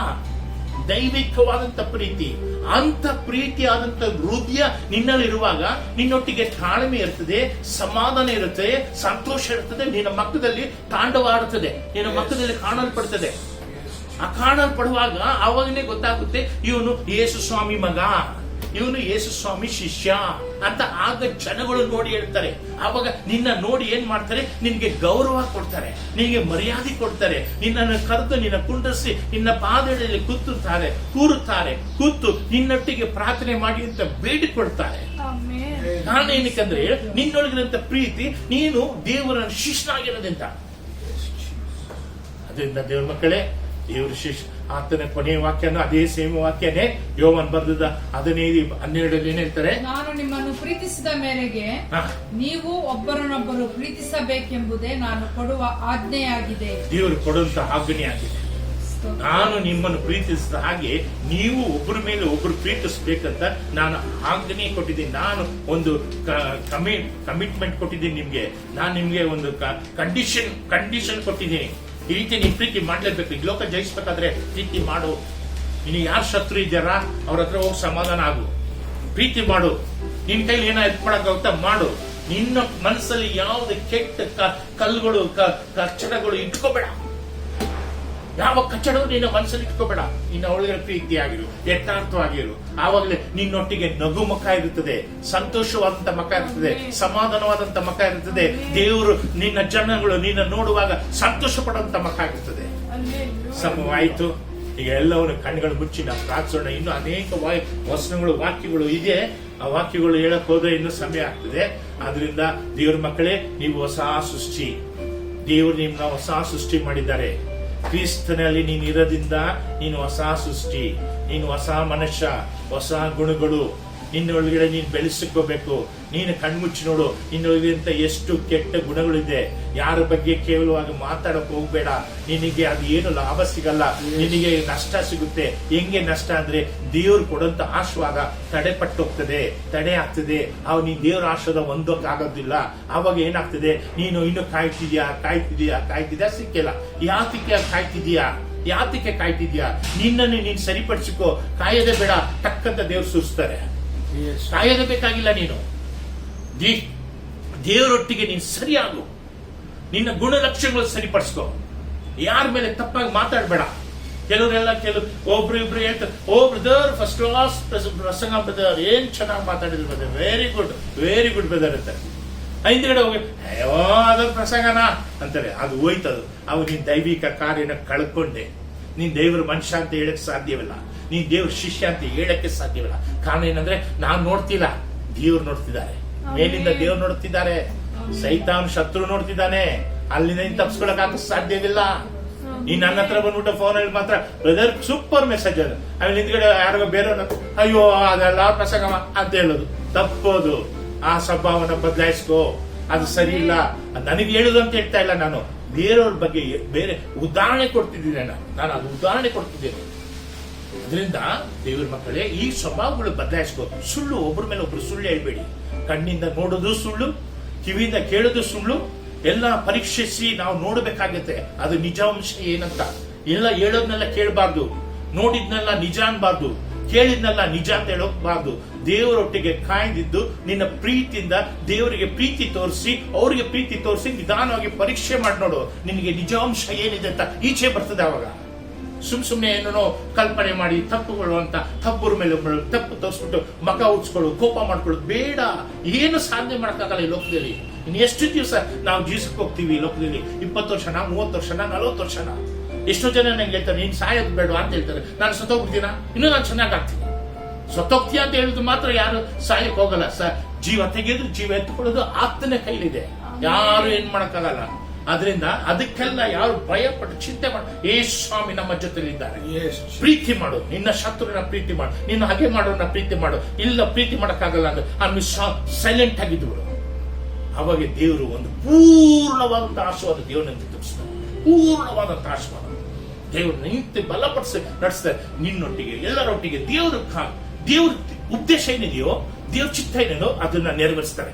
ದೈವಿಕವಾದಂತ ಪ್ರೀತಿ. ಅಂತ ಪ್ರೀತಿಯಾದಂತ ಹೃದಯ ನಿನ್ನಲ್ಲಿರುವಾಗ ನಿನ್ನೊಟ್ಟಿಗೆ ತಾಳ್ಮೆ ಇರ್ತದೆ, ಸಮಾಧಾನ ಇರುತ್ತೆ, ಸಂತೋಷ ಇರ್ತದೆ, ನಿನ್ನ ಮಕ್ಕದಲ್ಲಿ ತಾಂಡವಾಡುತ್ತದೆ, ನಿನ್ನ ಮಕ್ಕದಲ್ಲಿ ಕಾಣಲ್ಪಡ್ತದೆ. ಆ ಕಾಣಲ್ಪಡುವಾಗ ಅವಾಗನೇ ಗೊತ್ತಾಗುತ್ತೆ ಇವನು ಯೇಸು ಸ್ವಾಮಿ ಮಗ, ಇವನು ಯೇಸು ಸ್ವಾಮಿ ಶಿಷ್ಯ ಅಂತ. ಆಗ ಜನಗಳು ನೋಡಿ ಹೇಳ್ತಾರೆ. ಆವಾಗ ನಿನ್ನ ನೋಡಿ ಏನ್ ಮಾಡ್ತಾರೆ, ನಿನ್ಗೆ ಗೌರವ ಕೊಡ್ತಾರೆ, ನಿನಗೆ ಮರ್ಯಾದೆ ಕೊಡ್ತಾರೆ, ನಿನ್ನನ್ನು ಕರೆದು ನಿನ್ನ ಕುಂಡರಿಸಿ ನಿನ್ನ ಪಾದಗಳಲ್ಲಿ ಕೂತು ನಿನ್ನೊಟ್ಟಿಗೆ ಪ್ರಾರ್ಥನೆ ಮಾಡಿ ಅಂತ ಬೇಡಿಕೊಡ್ತಾರೆ. ನಾನೇನಕ್ಕಂದ್ರೆ ನಿನ್ನೊಳಗಿರಂತ ಪ್ರೀತಿ ನೀನು ದೇವರ ಶಿಷ್ಯನಾಗಿರೋದಂತ. ಅದರಿಂದ ದೇವ್ರ ಮಕ್ಕಳೇ, ದೇವ್ರ ಶಿಷ್ಯ ಆತನ ಕೊನೆಯ ವಾಕ್ಯನು ಅದೇ ಸೇಮ್ ವಾಕ್ಯನೇ ಯೋವಾನ್ ಬರೆದ 15:12 ಏನ್ ಹೇಳ್ತಾರೆ, ನಾನು ನಿಮ್ಮನ್ನು ಪ್ರೀತಿಸಿದ ಮೇರೆಗೆ ನೀವು ಒಬ್ಬರನ್ನೊಬ್ಬರು ಪ್ರೀತಿಸಬೇಕೆಂಬುದೇ ನಾನು ಕೊಡುವ ಆಜ್ಞೆಯಾಗಿದೆ. ದೇವರು ಕೊಡುವಂತ ಆಜ್ಞೆಯಾಗಿದೆ. ನಾನು ನಿಮ್ಮನ್ನು ಪ್ರೀತಿಸಿದ ಹಾಗೆ ನೀವು ಒಬ್ಬರ ಮೇಲೆ ಒಬ್ಬರು ಪ್ರೀತಿಸಬೇಕಂತ ನಾನು ಆಜ್ಞೆ ಕೊಟ್ಟಿದ್ದೀನಿ. ನಾನು ಒಂದು ಕಮಿಟ್ಮೆಂಟ್ ಕೊಟ್ಟಿದ್ದೀನಿ ನಿಮ್ಗೆ. ನಾನು ನಿಮ್ಗೆ ಒಂದು ಕಂಡೀಷನ್ ಕೊಟ್ಟಿದ್ದೀನಿ. ಈ ರೀತಿ ನೀವು ಪ್ರೀತಿ ಮಾಡ್ಲೇಬೇಕು. ಈ ಲೋಕ ಜಯಿಸ್ಬೇಕಾದ್ರೆ ಪ್ರೀತಿ ಮಾಡು. ನೀನು ಯಾರು ಶತ್ರು ಇದ್ದಾರ ಅವ್ರ ಹತ್ರ ಹೋಗಿ ಸಮಾಧಾನ ಆಗು, ಪ್ರೀತಿ ಮಾಡು. ನಿನ್ ಕೈಲಿ ಏನೋ ಎತ್ಕೊಳಕ್ಕಾಗುತ್ತಾ ಮಾಡು. ನಿನ್ನ ಮನಸ್ಸಲ್ಲಿ ಯಾವುದೇ ಕೆಟ್ಟ ಕಲ್ಲುಗಳು ಕಚ್ಚಡಗಳು ಇಟ್ಕೋಬೇಡ. ಯಾವ ಕಚ್ಚಡವು ನಿನ್ನ ಮನಸ್ಸಲ್ಲಿ ಇಟ್ಕೋಬೇಡ. ನಿನ್ನ ಒಳಗೆ ಪ್ರೀತಿಯಾಗಿರು, ಯಥಾರ್ಥವಾಗಿರು. ಆವಾಗಲೇ ನಿನ್ನೊಟ್ಟಿಗೆ ನಗು ಮುಖ ಇರುತ್ತದೆ, ಸಂತೋಷವಾದಂತ ಮುಖ ಇರುತ್ತದೆ, ಸಮಾಧಾನವಾದಂತ ಮುಖ ಇರುತ್ತದೆ. ದೇವರು ನಿನ್ನ ಜನಗಳು ನಿನ್ನ ನೋಡುವಾಗ ಸಂತೋಷ ಪಡುವಂತ ಮುಖ ಆಗಿರ್ತದೆ. ಸಮವಾಯಿತು. ಈಗ ಎಲ್ಲವನ್ನು ಕಣ್ಗಳು ಮುಚ್ಚಿ ನಾವು ಪ್ರಾರ್ಥಿಸೋಣ. ಇನ್ನು ಅನೇಕ ವಚನಗಳು, ವಾಕ್ಯಗಳು ಇದೆ. ಆ ವಾಕ್ಯಗಳು ಹೇಳಕ್ ಹೋದ್ರೆ ಇನ್ನು ಸಮಯ ಆಗ್ತದೆ. ಆದ್ರಿಂದ ದೇವ್ರ ಮಕ್ಕಳೇ, ನೀವು ಹೊಸ ಸೃಷ್ಟಿ, ದೇವರು ನಿಮ್ನ ಹೊಸ ಸೃಷ್ಟಿ ಮಾಡಿದ್ದಾರೆ. ಕ್ರಿಸ್ತನಲ್ಲಿ ನೀನು ಇರೋದ್ರಿಂದ ನೀನು ಹೊಸ ಸೃಷ್ಟಿ, ನೀನು ಹೊಸ ಮನುಷ್ಯ, ಹೊಸ ಗುಣಗಳು ನಿನ್ನೊಳಗಡೆ ನೀನು ಬೆಳೆಸಿಕೋಬೇಕು. ನೀನು ಕಣ್ಮುಚ್ಚಿ ನೋಡು, ನಿನ್ನೊಳಗಿಂತ ಎಷ್ಟು ಕೆಟ್ಟ ಗುಣಗಳಿದೆ. ಯಾರ ಬಗ್ಗೆ ಕೇವಲವಾಗಿ ಮಾತಾಡಕ್ ಹೋಗ್ಬೇಡ. ನಿನಗೆ ಅದು ಏನು ಲಾಭ ಸಿಗಲ್ಲ, ನಿನಗೆ ನಷ್ಟ ಸಿಗುತ್ತೆ. ಹೆಂಗೆ ನಷ್ಟ ಅಂದ್ರೆ ದೇವ್ರು ಕೊಡಂತ ಆಶೀರ್ವಾದ ತಡೆ ಆಗ್ತದೆ. ಅವ್ ನೀನ್ ದೇವ್ರ ಆಶೀರ್ವಾದ ಹೊಂದೋಕ್ಕಾಗೋದಿಲ್ಲ. ಆವಾಗ ಏನಾಗ್ತದೆ, ನೀನು ಇನ್ನು ಕಾಯ್ತಿದ್ಯಾ ಸಿಕ್ಕಿಲ್ಲ. ಯಾತಕ್ಕೆ ಕಾಯ್ತಿದ್ಯಾ? ನಿನ್ನನ್ನು ನೀನ್ ಸರಿಪಡಿಸಿಕೋ. ಕಾಯದೆ ಬೇಡ, ಟಕ್ಕಂತ ದೇವ್ರು ಸುರಿಸ್ತಾರೆ. ಕಾಯದೆ ಬೇಕಾಗಿಲ್ಲ. ನೀನು ದೇವರೊಟ್ಟಿಗೆ ನೀನು ಸರಿಯಾಗು. ನಿನ್ನ ಗುಣಲಕ್ಷಣಗಳು ಸರಿಪಡಿಸ್ಕೋ. ಯಾರ ಮೇಲೆ ತಪ್ಪಾಗಿ ಮಾತಾಡಬೇಡ. ಕೆಲವರು ಒಬ್ರು ಹೇಳ್ತಾರೆ, ಓ ಬ್ರದರ್ ಫಸ್ಟ್ ಕ್ಲಾಸ್ ಪ್ರಸಂಗ ಬ್ರದರ್, ಏನ್ ಚೆನ್ನಾಗಿ ಮಾತಾಡಿದ್ರು ಬ್ರದರ್, ವೆರಿ ಗುಡ್ ಬ್ರದರ್ ಅಂತಾರೆ. ಹಿಂದ್ಗಡೆ ಹೋಗಿ ಅಯ್ಯೋ ಅದ್ರ ಪ್ರಸಂಗನ ಅಂತಾರೆ. ಅದು ಹೋಯ್ತದು. ಅವು ನಿನ್ ದೈವಿಕ ಕಾರ್ಯನ ಕಳ್ಕೊಂಡೆ. ನೀನ್ ದೇವ್ರ ಮನುಷ್ಯ ಅಂತ ಹೇಳಕ್ ಸಾಧ್ಯವಿಲ್ಲ. ನೀನ್ ದೇವ್ರ ಶಿಷ್ಯ ಅಂತ ಹೇಳಕ್ಕೆ ಸಾಧ್ಯವಿಲ್ಲ. ಕಾರಣ ಏನಂದ್ರೆ ನಾನ್ ನೋಡ್ತಿಲ್ಲ, ದೇವ್ರು ನೋಡ್ತಿದ್ದಾರೆ. ಮೇಲಿಂದ ದೇವ್ರು ನೋಡ್ತಿದ್ದಾರೆ, ಸೈತಾನ್ ಶತ್ರು ನೋಡ್ತಿದ್ದಾನೆ. ಅಲ್ಲಿಂದ ನೀನ್ ತಪ್ಪಿಸ್ಕೊಳಕ್ ಸಾಧ್ಯವಿಲ್ಲ. ನೀನ್ ನನ್ನ ಹತ್ರ ಬಂದ್ಬಿಟ್ಟು ಫೋನಲ್ಲಿ ಮಾತ್ರ ಬ್ರದರ್ ಸೂಪರ್ ಮೆಸೇಜ್ ಅದು, ಆಮೇಲೆ ಹಿಂದ್ಗಡೆ ಯಾರಿಗೋ ಬೇರೆಯವ್ರ ಅಯ್ಯೋ ಅದೆಲ್ಲ ಪ್ರಸಂಗಮ ಅಂತ ಹೇಳೋದು ತಪ್ಪೋದು. ಆ ಸ್ವಭಾವನ ಬದಲಾಯಿಸ್ಕೋ. ಅದು ಸರಿ ಇಲ್ಲ. ನನಗೆ ಹೇಳುದು ಅಂತ ಹೇಳ್ತಾ ಇಲ್ಲ, ನಾನು ಬೇರೆಯವ್ರ ಬಗ್ಗೆ ಬೇರೆ ಉದಾಹರಣೆ ಕೊಡ್ತಿದ್ದೀನಿ. ನಾನು ಅದು ಉದಾಹರಣೆ ಕೊಡ್ತಿದ್ದೇನೆ. ಅದರಿಂದ ದೇವ್ರ ಮಕ್ಕಳೇ, ಈ ಸ್ವಭಾವಗಳು ಬದಲಾಯಿಸ್ಕೋ. ಸುಳ್ಳು, ಒಬ್ಬರ ಮೇಲೆ ಒಬ್ರು ಸುಳ್ಳು ಹೇಳ್ಬೇಡಿ. ಕಣ್ಣಿಂದ ನೋಡೋದು ಸುಳ್ಳು, ಕಿವಿಯಿಂದ ಕೇಳೋದು ಸುಳ್ಳು. ಎಲ್ಲ ಪರೀಕ್ಷಿಸಿ ನಾವು ನೋಡಬೇಕಾಗತ್ತೆ ಅದು ನಿಜಾಂಶ ಏನಂತ. ಎಲ್ಲ ಹೇಳೋದ್ನೆಲ್ಲ ಕೇಳಬಾರ್ದು, ನೋಡಿದ್ನೆಲ್ಲ ನಿಜ ಅನ್ಬಾರ್ದು, ಕೇಳಿದ್ನೆಲ್ಲ ನಿಜ ಅಂತ ಹೇಳೋಕ್ಬಾರ್ದು. ದೇವರೊಟ್ಟಿಗೆ ಕಾಯ್ದಿದ್ದು ನಿನ್ನ ಪ್ರೀತಿಯಿಂದ ದೇವರಿಗೆ ಪ್ರೀತಿ ತೋರಿಸಿ, ಅವರಿಗೆ ಪ್ರೀತಿ ತೋರಿಸಿ ನಿಧಾನವಾಗಿ ಪರೀಕ್ಷೆ ಮಾಡಿ ನೋಡು. ನಿನಗೆ ನಿಜಾಂಶ ಏನಿದೆ ಅಂತ ಈಚೆ ಬರ್ತದೆ. ಅವಾಗ ಸುಮ್ನೆ ಏನೋ ಕಲ್ಪನೆ ಮಾಡಿ ತಪ್ಪುಗಳು ಅಂತ ತಪ್ಪುರ ಮೇಲೆ ತಪ್ಪು ತೋರಿಸ್ಬಿಟ್ಟು ಮಗ ಉಡ್ಸ್ಕೊಳ್ಳೋದು, ಕೋಪ ಮಾಡ್ಕೊಳ್ಳೋದು ಬೇಡ. ಏನು ಸಾಧನೆ ಮಾಡಕ್ಕಾಗಲ್ಲ ಈ ಲೋಕದಲ್ಲಿ. ಇನ್ನು ಎಷ್ಟು ದಿವಸ ನಾವು ಜೀಸಕ್ಕೆ ಹೋಗ್ತೀವಿ ಈ ಲೋಕದಲ್ಲಿ? 20 ವರ್ಷನ, 30 ವರ್ಷನ, 40 ವರ್ಷನ? ಎಷ್ಟೋ ಜನ ನಂಗೆ ಹೇಳ್ತಾರೆ ನೀನ್ ಸಾಯೋದು ಬೇಡ ಅಂತ ಹೇಳ್ತಾರೆ. ನಾನು ಸತ್ತೋಗ್ಬಿಡ್ತೀನ, ಇನ್ನೂ ನಾನು ಚೆನ್ನಾಗಾಗ್ತೀನಿ. ಸತ್ತೋಗ್ತೀಯ ಅಂತ ಹೇಳಿದ್ರು ಮಾತ್ರ ಯಾರು ಸಾಯಕ್ ಹೋಗಲ್ಲ. ಜೀವ ತೆಗೆದು ಜೀವ ಎತ್ತುಕೊಳ್ಳೋದು ಆತನ ಕೈಲಿದೆ. ಯಾರು ಏನ್ ಮಾಡಕ್ಕಾಗಲ್ಲ. ಅದರಿಂದ ಅದಕ್ಕೆಲ್ಲ ಯಾರು ಭಯಪಟ್ಟು ಚಿಂತೆ ಮಾಡ. ಸ್ವಾಮಿ ನಮ್ಮ ಜೊತೆಲಿದ್ದಾರೆ. ಪ್ರೀತಿ ಮಾಡು, ನಿನ್ನ ಶತ್ರುವಿನ ಪ್ರೀತಿ ಮಾಡು, ನಿನ್ನ ಹಾಗೆ ಮಾಡೋನ ಪ್ರೀತಿ ಮಾಡು. ಇಲ್ಲ ಪ್ರೀತಿ ಮಾಡಕ್ಕಾಗಲ್ಲ ಅಂದ್ರೆ ಸೈಲೆಂಟ್ ಆಗಿದ್ದು. ಅವಾಗ ದೇವರು ಒಂದು ಪೂರ್ಣವಾದಂತಹ ಆಶೀರ್ವಾದ ದೇವರನ್ನು ತೋರಿಸ್ತಾರೆ. ಪೂರ್ಣವಾದಂತಹ ಆಶೀರ್ವಾದ ದೇವರು ನಿಂತು ಬಲಪಡಿಸಿ ನಡೆಸ್ತಾರೆ. ನಿನ್ನೊಟ್ಟಿಗೆ ಎಲ್ಲರೊಟ್ಟಿಗೆ ದೇವ್ರ ಉದ್ದೇಶ ಏನಿದೆಯೋ, ದೇವ್ರ ಚಿತ್ತ ಏನೇನೋ ಅದನ್ನ ನೆರವೇರಿಸ್ತಾರೆ.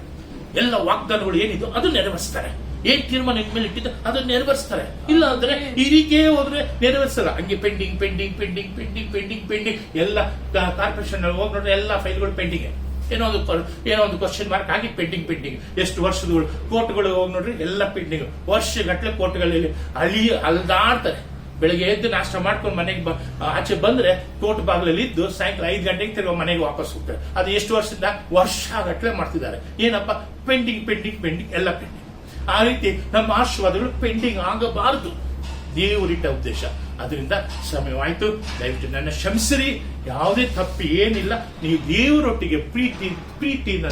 ಎಲ್ಲ ವಾಗ್ದಾನಗಳು ಏನಿದೋ ಅದು ನೆರವೇರಿಸ್ತಾರೆ. ಏನ್ ತೀರ್ಮಾನ ನಿನ್ ಮೇಲೆ ಇಟ್ಟಿದ್ದು ಅದನ್ನ ನೆರವೇರಿಸ್ತಾರೆ. ಇಲ್ಲ ಅಂದ್ರೆ ಹೀಗೆ ಹೋದ್ರೆ ನೆರವೇರಿಸಲ್ಲ. ಹಂಗೆ ಪೆಂಡಿಂಗ್ ಎಲ್ಲ ಕಾರ್ಪೊರೇಷನ್ ಹೋಗಿ ನೋಡ್ರೆ ಎಲ್ಲ ಫೈಲ್ಗಳು ಪೆಂಡಿಂಗ್. ಏನೋ ಒಂದು ಕ್ವಶನ್ ಮಾರ್ಕ್ ಆಗಿ ಪೆಂಡಿಂಗ್. ಎಷ್ಟು ವರ್ಷಗಳು ಕೋರ್ಟ್ಗಳು ಹೋಗಿ ನೋಡ್ರಿ ಎಲ್ಲ ಪೆಂಡಿಂಗ್. ವರ್ಷಗಟ್ಟಲೆ ಕೋರ್ಟ್ಗಳಲ್ಲಿ ಅಲ್ದಾಡ್ತಾರೆ. ಬೆಳಗ್ಗೆ ಎದ್ದು ನಾಷ್ಟ ಮಾಡ್ಕೊಂಡು ಮನೆಗೆ ಆಚೆ ಬಂದ್ರೆ ಕೋರ್ಟ್ ಬಾಗಿಲಲ್ಲಿ ಇದ್ದು ಸಾಯಂಕಾಲ 5 ಗಂಟೆಗೆ ತಿರುಗಿ ಮನೆಗೆ ವಾಪಸ್ ಹೋಗ್ತಾರೆ. ಅದು ಎಷ್ಟು ವರ್ಷದಿಂದ ವರ್ಷಗಟ್ಟಲೆ ಮಾಡ್ತಿದ್ದಾರೆ. ಏನಪ್ಪ ಪೆಂಡಿಂಗ್ ಎಲ್ಲ ಪೆಂಡಿಂಗ್. ಆ ರೀತಿ ನಮ್ಮ ಆಶೀರ್ವಾದಗಳು ಪೆಂಡಿಂಗ್ ಆಗಬಾರದು, ದೇವರಿಟ್ಟ ಉದ್ದೇಶ. ಅದರಿಂದ ಸಮಯವಾಯ್ತು, ದಯವಿಟ್ಟು ನನ್ನ ಕ್ಷಮಿಸಿರಿ. ಯಾವುದೇ ತಪ್ಪು ಏನಿಲ್ಲ. ನೀವು ದೇವರೊಟ್ಟಿಗೆ ಪ್ರೀತಿನ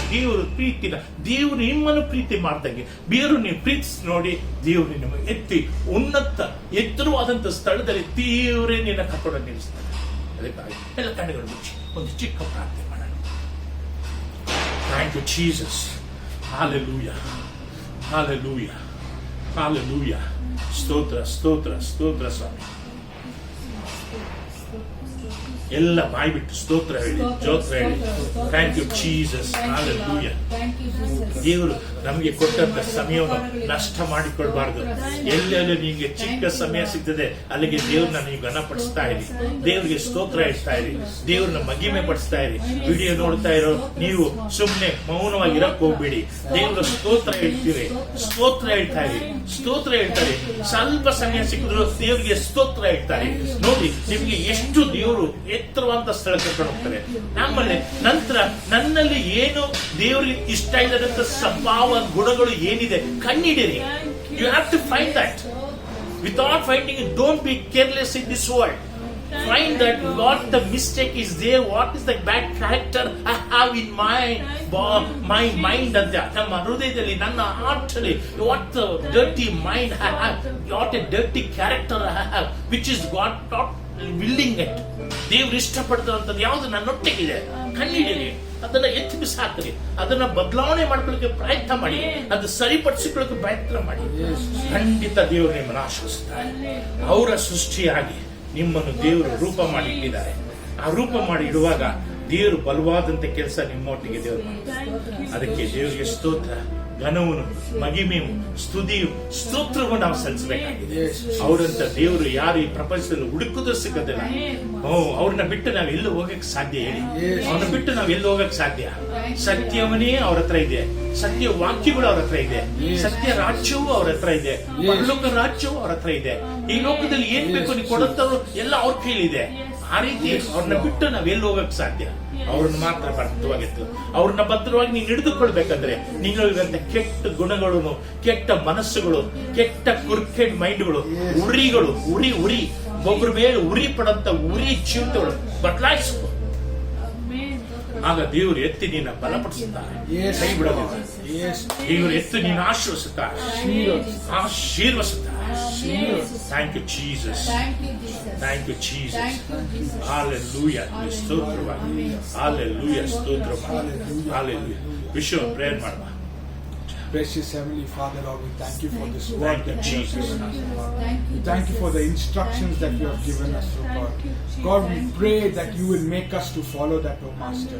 ದೇವರು ನಿಮ್ಮನ್ನು ಪ್ರೀತಿ ಮಾಡ್ದಂಗೆ ಬೇರು ನೀವು ಪ್ರೀತಿಸಿ ನೋಡಿ. ದೇವರು ನಿಮಗೆ ಎತ್ತರವಾದಂತ ಸ್ಥಳದಲ್ಲಿ ದೇವರೇ ನಿನ್ನ ಕರ್ಕೊಂಡು ನಿಲ್ಲಿಸ್ತಾರೆ. ಅದಕ್ಕಾಗಿ ಎಲ್ಲ ಕಣ್ಣುಗಳು ಮುಚ್ಚಿ ಒಂದು ಚಿಕ್ಕ ಪ್ರಾರ್ಥನೆ ಮಾಡೋಣ. Thank you Jesus. Hallelujah. ಸ್ತೋತ್ರ ಸ್ವಾಮಿ. ಎಲ್ಲ ಬಾಯ್ಬಿಟ್ಟು ಸ್ತೋತ್ರ ಹೇಳಿ, ಜೋತ್ರ ಹೇಳಿ. Thank you Jesus. Hallelujah. ದೇವರು ನಮಗೆ ಕೊಟ್ಟಂತ ಸಮಯವನ್ನು ನಷ್ಟ ಮಾಡಿಕೊಳ್ಬಾರ್ದು. ಎಲ್ಲೆಲ್ಲಿ ನಿಮಗೆ ಚಿಕ್ಕ ಸಮಯ ಸಿಗ್ತದೆ ಅಲ್ಲಿಗೆ ದೇವ್ರನ್ನ ನೀವು ಘನಪಡಿಸ್ತಾ ಇರಿ, ದೇವರಿಗೆ ಸ್ತೋತ್ರ ಹೇಳ್ತಾ ಇರಿ, ದೇವ್ರನ್ನ ಮಹಿಮೆ ಪಡಿಸ್ತಾ ಇರಿ. ವಿಡಿಯೋ ನೋಡ್ತಾ ಇರೋ ನೀವು ಸುಮ್ನೆ ಮೌನವಾಗಿ ಇರಕ್ ಹೋಗ್ಬೇಡಿ. ದೇವ್ರ ಸ್ತೋತ್ರ ಹೇಳ್ತಾ ಇರಿ. ಸ್ವಲ್ಪ ಸಮಯ ಸಿಕ್ಕಿದ್ರು ದೇವರಿಗೆ ಸ್ತೋತ್ರ ಹೇಳ್ತಾರೆ. ನೋಡಿ ನಿಮ್ಗೆ ಎಷ್ಟು ದೇವರು ಎತ್ತರವಾದ ಸ್ಥಳ ಕರ್ಕೊಂಡು ಹೋಗ್ತಾರೆ. ನಮ್ಮಲ್ಲಿ ನಂತರ ನನ್ನಲ್ಲಿ ಏನು ದೇವರಿಗೆ ಇಷ್ಟ ಇಲ್ಲದಂತ ಸ್ವಭಾವ ಗುಣಗಳು ಏನಿದೆ ಕಂಡಿಡಿರಿ. You have to find that. Without finding it, don't be careless in this world. Find that what the mistake is there, what is the bad character I have in my mind ಅಂತ ನಮ್ಮ ಹೃದಯದಲ್ಲಿ, ನನ್ನ ಹಾರ್ಟಲ್ಲಿ, what the dirty mind I have, what a dirty character I have, which is God not willing it. ದೇವ್ರು ಇಷ್ಟಪಡ್ತಂಥದ್ದು ಯಾವುದು ನನ್ನೊಟ್ಟಿಗಿದೆ, ಕಣ್ಣಿಡಿರಿ, ಅದನ್ನ ಎತ್ತಿ ಬಿಸಾಕ್ರಿ, ಅದನ್ನ ಬದಲಾವಣೆ ಮಾಡ್ಕೊಳ್ಳಿಕ್ಕೆ ಪ್ರಯತ್ನ ಮಾಡಿ, ಅದು ಸರಿಪಡಿಸಿಕೊಳ್ಳಕ್ಕೆ ಪ್ರಯತ್ನ ಮಾಡಿ. ಖಂಡಿತ ದೇವರು ನಿಮ್ಮನ್ನು ಆಶೀರ್ವದಿಸ್ತಾರೆ. ಅವರ ಸೃಷ್ಟಿಯಾಗಿ ನಿಮ್ಮನ್ನು ದೇವರು ರೂಪ ಮಾಡಿ ಇಟ್ಟಿದ್ದಾರೆ. ಆ ರೂಪ ಮಾಡಿ ಇಡುವಾಗ ದೇವರು ಬಲವಾದಂತ ಕೆಲಸ ನಿಮ್ಮೊಟ್ಟಿಗೆ ದೇವರು ಮಾಡ್ತಾರೆ. ಅದಕ್ಕೆ ದೇವರಿಗೆ ಸ್ತೋತ್ರ, ಘನವನ್ನು, ಮಹಿಮೆಯು, ಸ್ತುತಿಯು, ಸ್ತೋತ್ರವು ನಾವು ಸಲ್ಲಿಸಬೇಕಾಗಿದೆ. ಅವರಂತ ದೇವರು ಯಾರು ಈ ಪ್ರಪಂಚದಲ್ಲಿ ಹುಡುಕುದು ಸಿಗೋದಿಲ್ಲ. ಅವ್ರನ್ನ ಬಿಟ್ಟು ನಾವ್ ಎಲ್ಲೂ ಹೋಗಕ್ ಸಾಧ್ಯ? ಹೇಳಿ, ಅವ್ರನ್ನ ಬಿಟ್ಟು ನಾವ್ ಎಲ್ಲಿ ಹೋಗಕ್ ಸಾಧ್ಯ? ಸತ್ಯವನೇ ಅವ್ರ ಹತ್ರ ಇದೆ, ಸತ್ಯ ವಾಕ್ಯಗಳು ಅವ್ರ ಹತ್ರ ಇದೆ, ಸತ್ಯ ರಾಜ್ಯವು ಅವ್ರ ಹತ್ರ ಇದೆ, ಪರಲೋಕ ರಾಜ್ಯವು ಅವ್ರ ಹತ್ರ ಇದೆ. ಈ ಲೋಕದಲ್ಲಿ ಏನ್ ಬೇಕು ನೀವು ಕೊಡುತ್ತವ್ರು ಎಲ್ಲ ಅವ್ರ ಕೈಲಿದೆ. ಆ ರೀತಿ ಅವ್ರನ್ನ ಬಿಟ್ಟು ನಾವ್ ಎಲ್ಲಿ ಹೋಗಕ್ ಸಾಧ್ಯ? ಅವ್ರನ್ನ ಮಾತ್ರ ಭದ್ರವಾಗಿತ್ತು. ಅವ್ರನ್ನ ಭದ್ರವಾಗಿ ನೀನು ಹಿಡಿದುಕೊಳ್ಬೇಕಂದ್ರೆ ನಿങ്ങളിರುವಂತ ಕೆಟ್ಟ ಗುಣಗಳು, ಕೆಟ್ಟ ಮನಸ್ಸುಗಳು, ಕೆಟ್ಟ ಕುರ್ಕೆಡ್ ಮೈಂಡ್ಗಳು, ಉರಿಗಳು, ಉರಿ ಒಬ್ಬರ ಮೇಲೆ ಉರಿ ಪಡಂತ ಉರಿ ಜೀವಿತಗಳು ಬದಲಾಯಿಸು. ಆಗ ದೇವರು ಎತ್ತಿ ನಿನ್ನ ಬಲಪಡಿಸುತ್ತಾರೆ, ಕೈ ಬಿಡೋದಿಲ್ಲ. ದೇವರು ಎತ್ತಿ ನಿನ್ನ ಆಶೀರ್ವದಿಸುತ್ತಾರೆ. Thank you, Jesus. Thank you, Jesus. Hallelujah. ಸ್ತೋತ್ರವಾಗಿ. Hallelujah. ಸ್ತೋತ್ರವಾಗಿ. Hallelujah. ವಿಶ್ವ ಪ್ರೇಯರ್ ಮಾಡುವ. Precious Heavenly Father, Lord, we thank you for this word that you have given us. We thank you for the instructions that you have given us, oh God. God, we pray that you will make us to follow that, oh Master.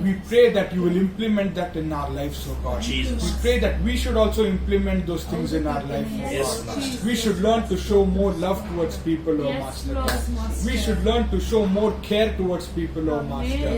We pray that you will implement that in our lives, oh God. Jesus. We pray that we should also implement those things in our life, oh Yes, God. Master. We should learn to show more love towards people, oh Master God. We should learn to show more care towards people, oh Master.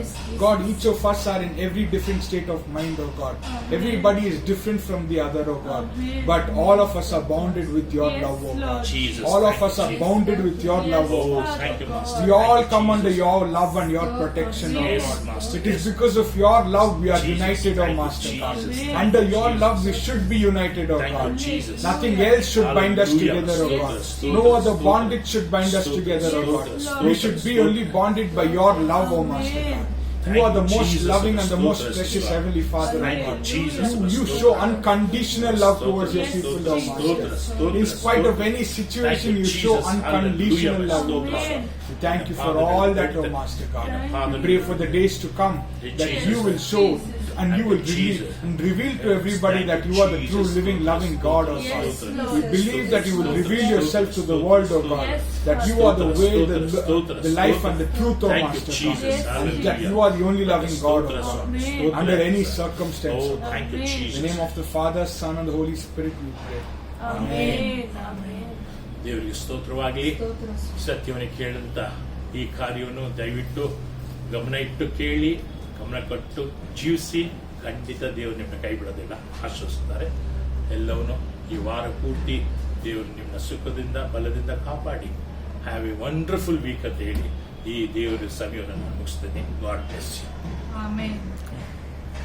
God, each of us are in every different state of mind, oh God. Everybody is different from the other, oh God. But all of us are bounded with your love, oh God. Jesus. All of us are bounded with your love, oh God. Thank you, Master. We all come under your love and your protection, oh Yes, God. Master. It is because of your love we are Jesus. united, oh Thank you, Master God. Jesus. Under your love we should be united, oh Thank God. you, Jesus. Nothing else should bind us Hallelujah. together, oh God. Stotra, No stotra, other stotra. bondage should bind us Stotra, together, oh God. stotra, We stotra, should be stotra. only bonded by your love, oh Master God. You are the Thank you, most Jesus, loving for and the the most stotra, precious stotra. Heavenly Father, oh Thank you, God. Jesus, for the You stotra. show unconditional love Stotra, towards your people, stotra, oh Master. stotra, In spite of stotra. any situation, Thank you you, show Jesus. unconditional Hallelujah. love, oh Stotra. God. We thank you for Father, all we that, pray oh that- Master God. Father, We pray for the days to come that Jesus. you will show and Thank you will you, Jesus. reveal to everybody Thank that you, you are the true, Jesus. living, loving God, oh God. Yes, Lord. We believe that you will Stotra, reveal stotra, yourself to the stotra, world, oh stotra. God. Yes, That you are the way, the life and the truth, oh Thank you, Master Jesus. God. And Hallelujah. that you are the only loving God, oh God. Amen. Under any circumstance, Oh, oh God. thank you, Amen. In Jesus. the name of the Father, Son and the Holy Spirit we pray. Amen. Amen. ದೇವರಿಗೆ ಸ್ತೋತ್ರವಾಗಲಿ. ಸತ್ಯವನ್ನು ಕೇಳಂತ ಈ ಕಾರ್ಯವನ್ನು ದಯವಿಟ್ಟು ಗಮನ ಇಟ್ಟು ಕೇಳಿ, ಗಮನ ಕೊಟ್ಟು ಜೀವಿಸಿ. ಖಂಡಿತ ದೇವರು ನಿಮ್ಮನ್ನ ಕೈ ಬಿಡೋದಿಲ್ಲ, ಆಶ್ವಸಿಸ್ತಾರೆ. ಎಲ್ಲವನ್ನೂ ಈ ವಾರ ಪೂರ್ತಿ ದೇವರು ನಿಮ್ಮ ಸುಖದಿಂದ ಬಲದಿಂದ ಕಾಪಾಡಿ. ಹ್ಯಾವ್ ಎ ವಂಡರ್ಫುಲ್ ವೀಕ್ ಅಂತ ಹೇಳಿ ಈ ದೇವರ ಸಮಯವನ್ನು ಮುಗಿಸ್ತೇನೆ. God bless you. ಆಮೆನ್.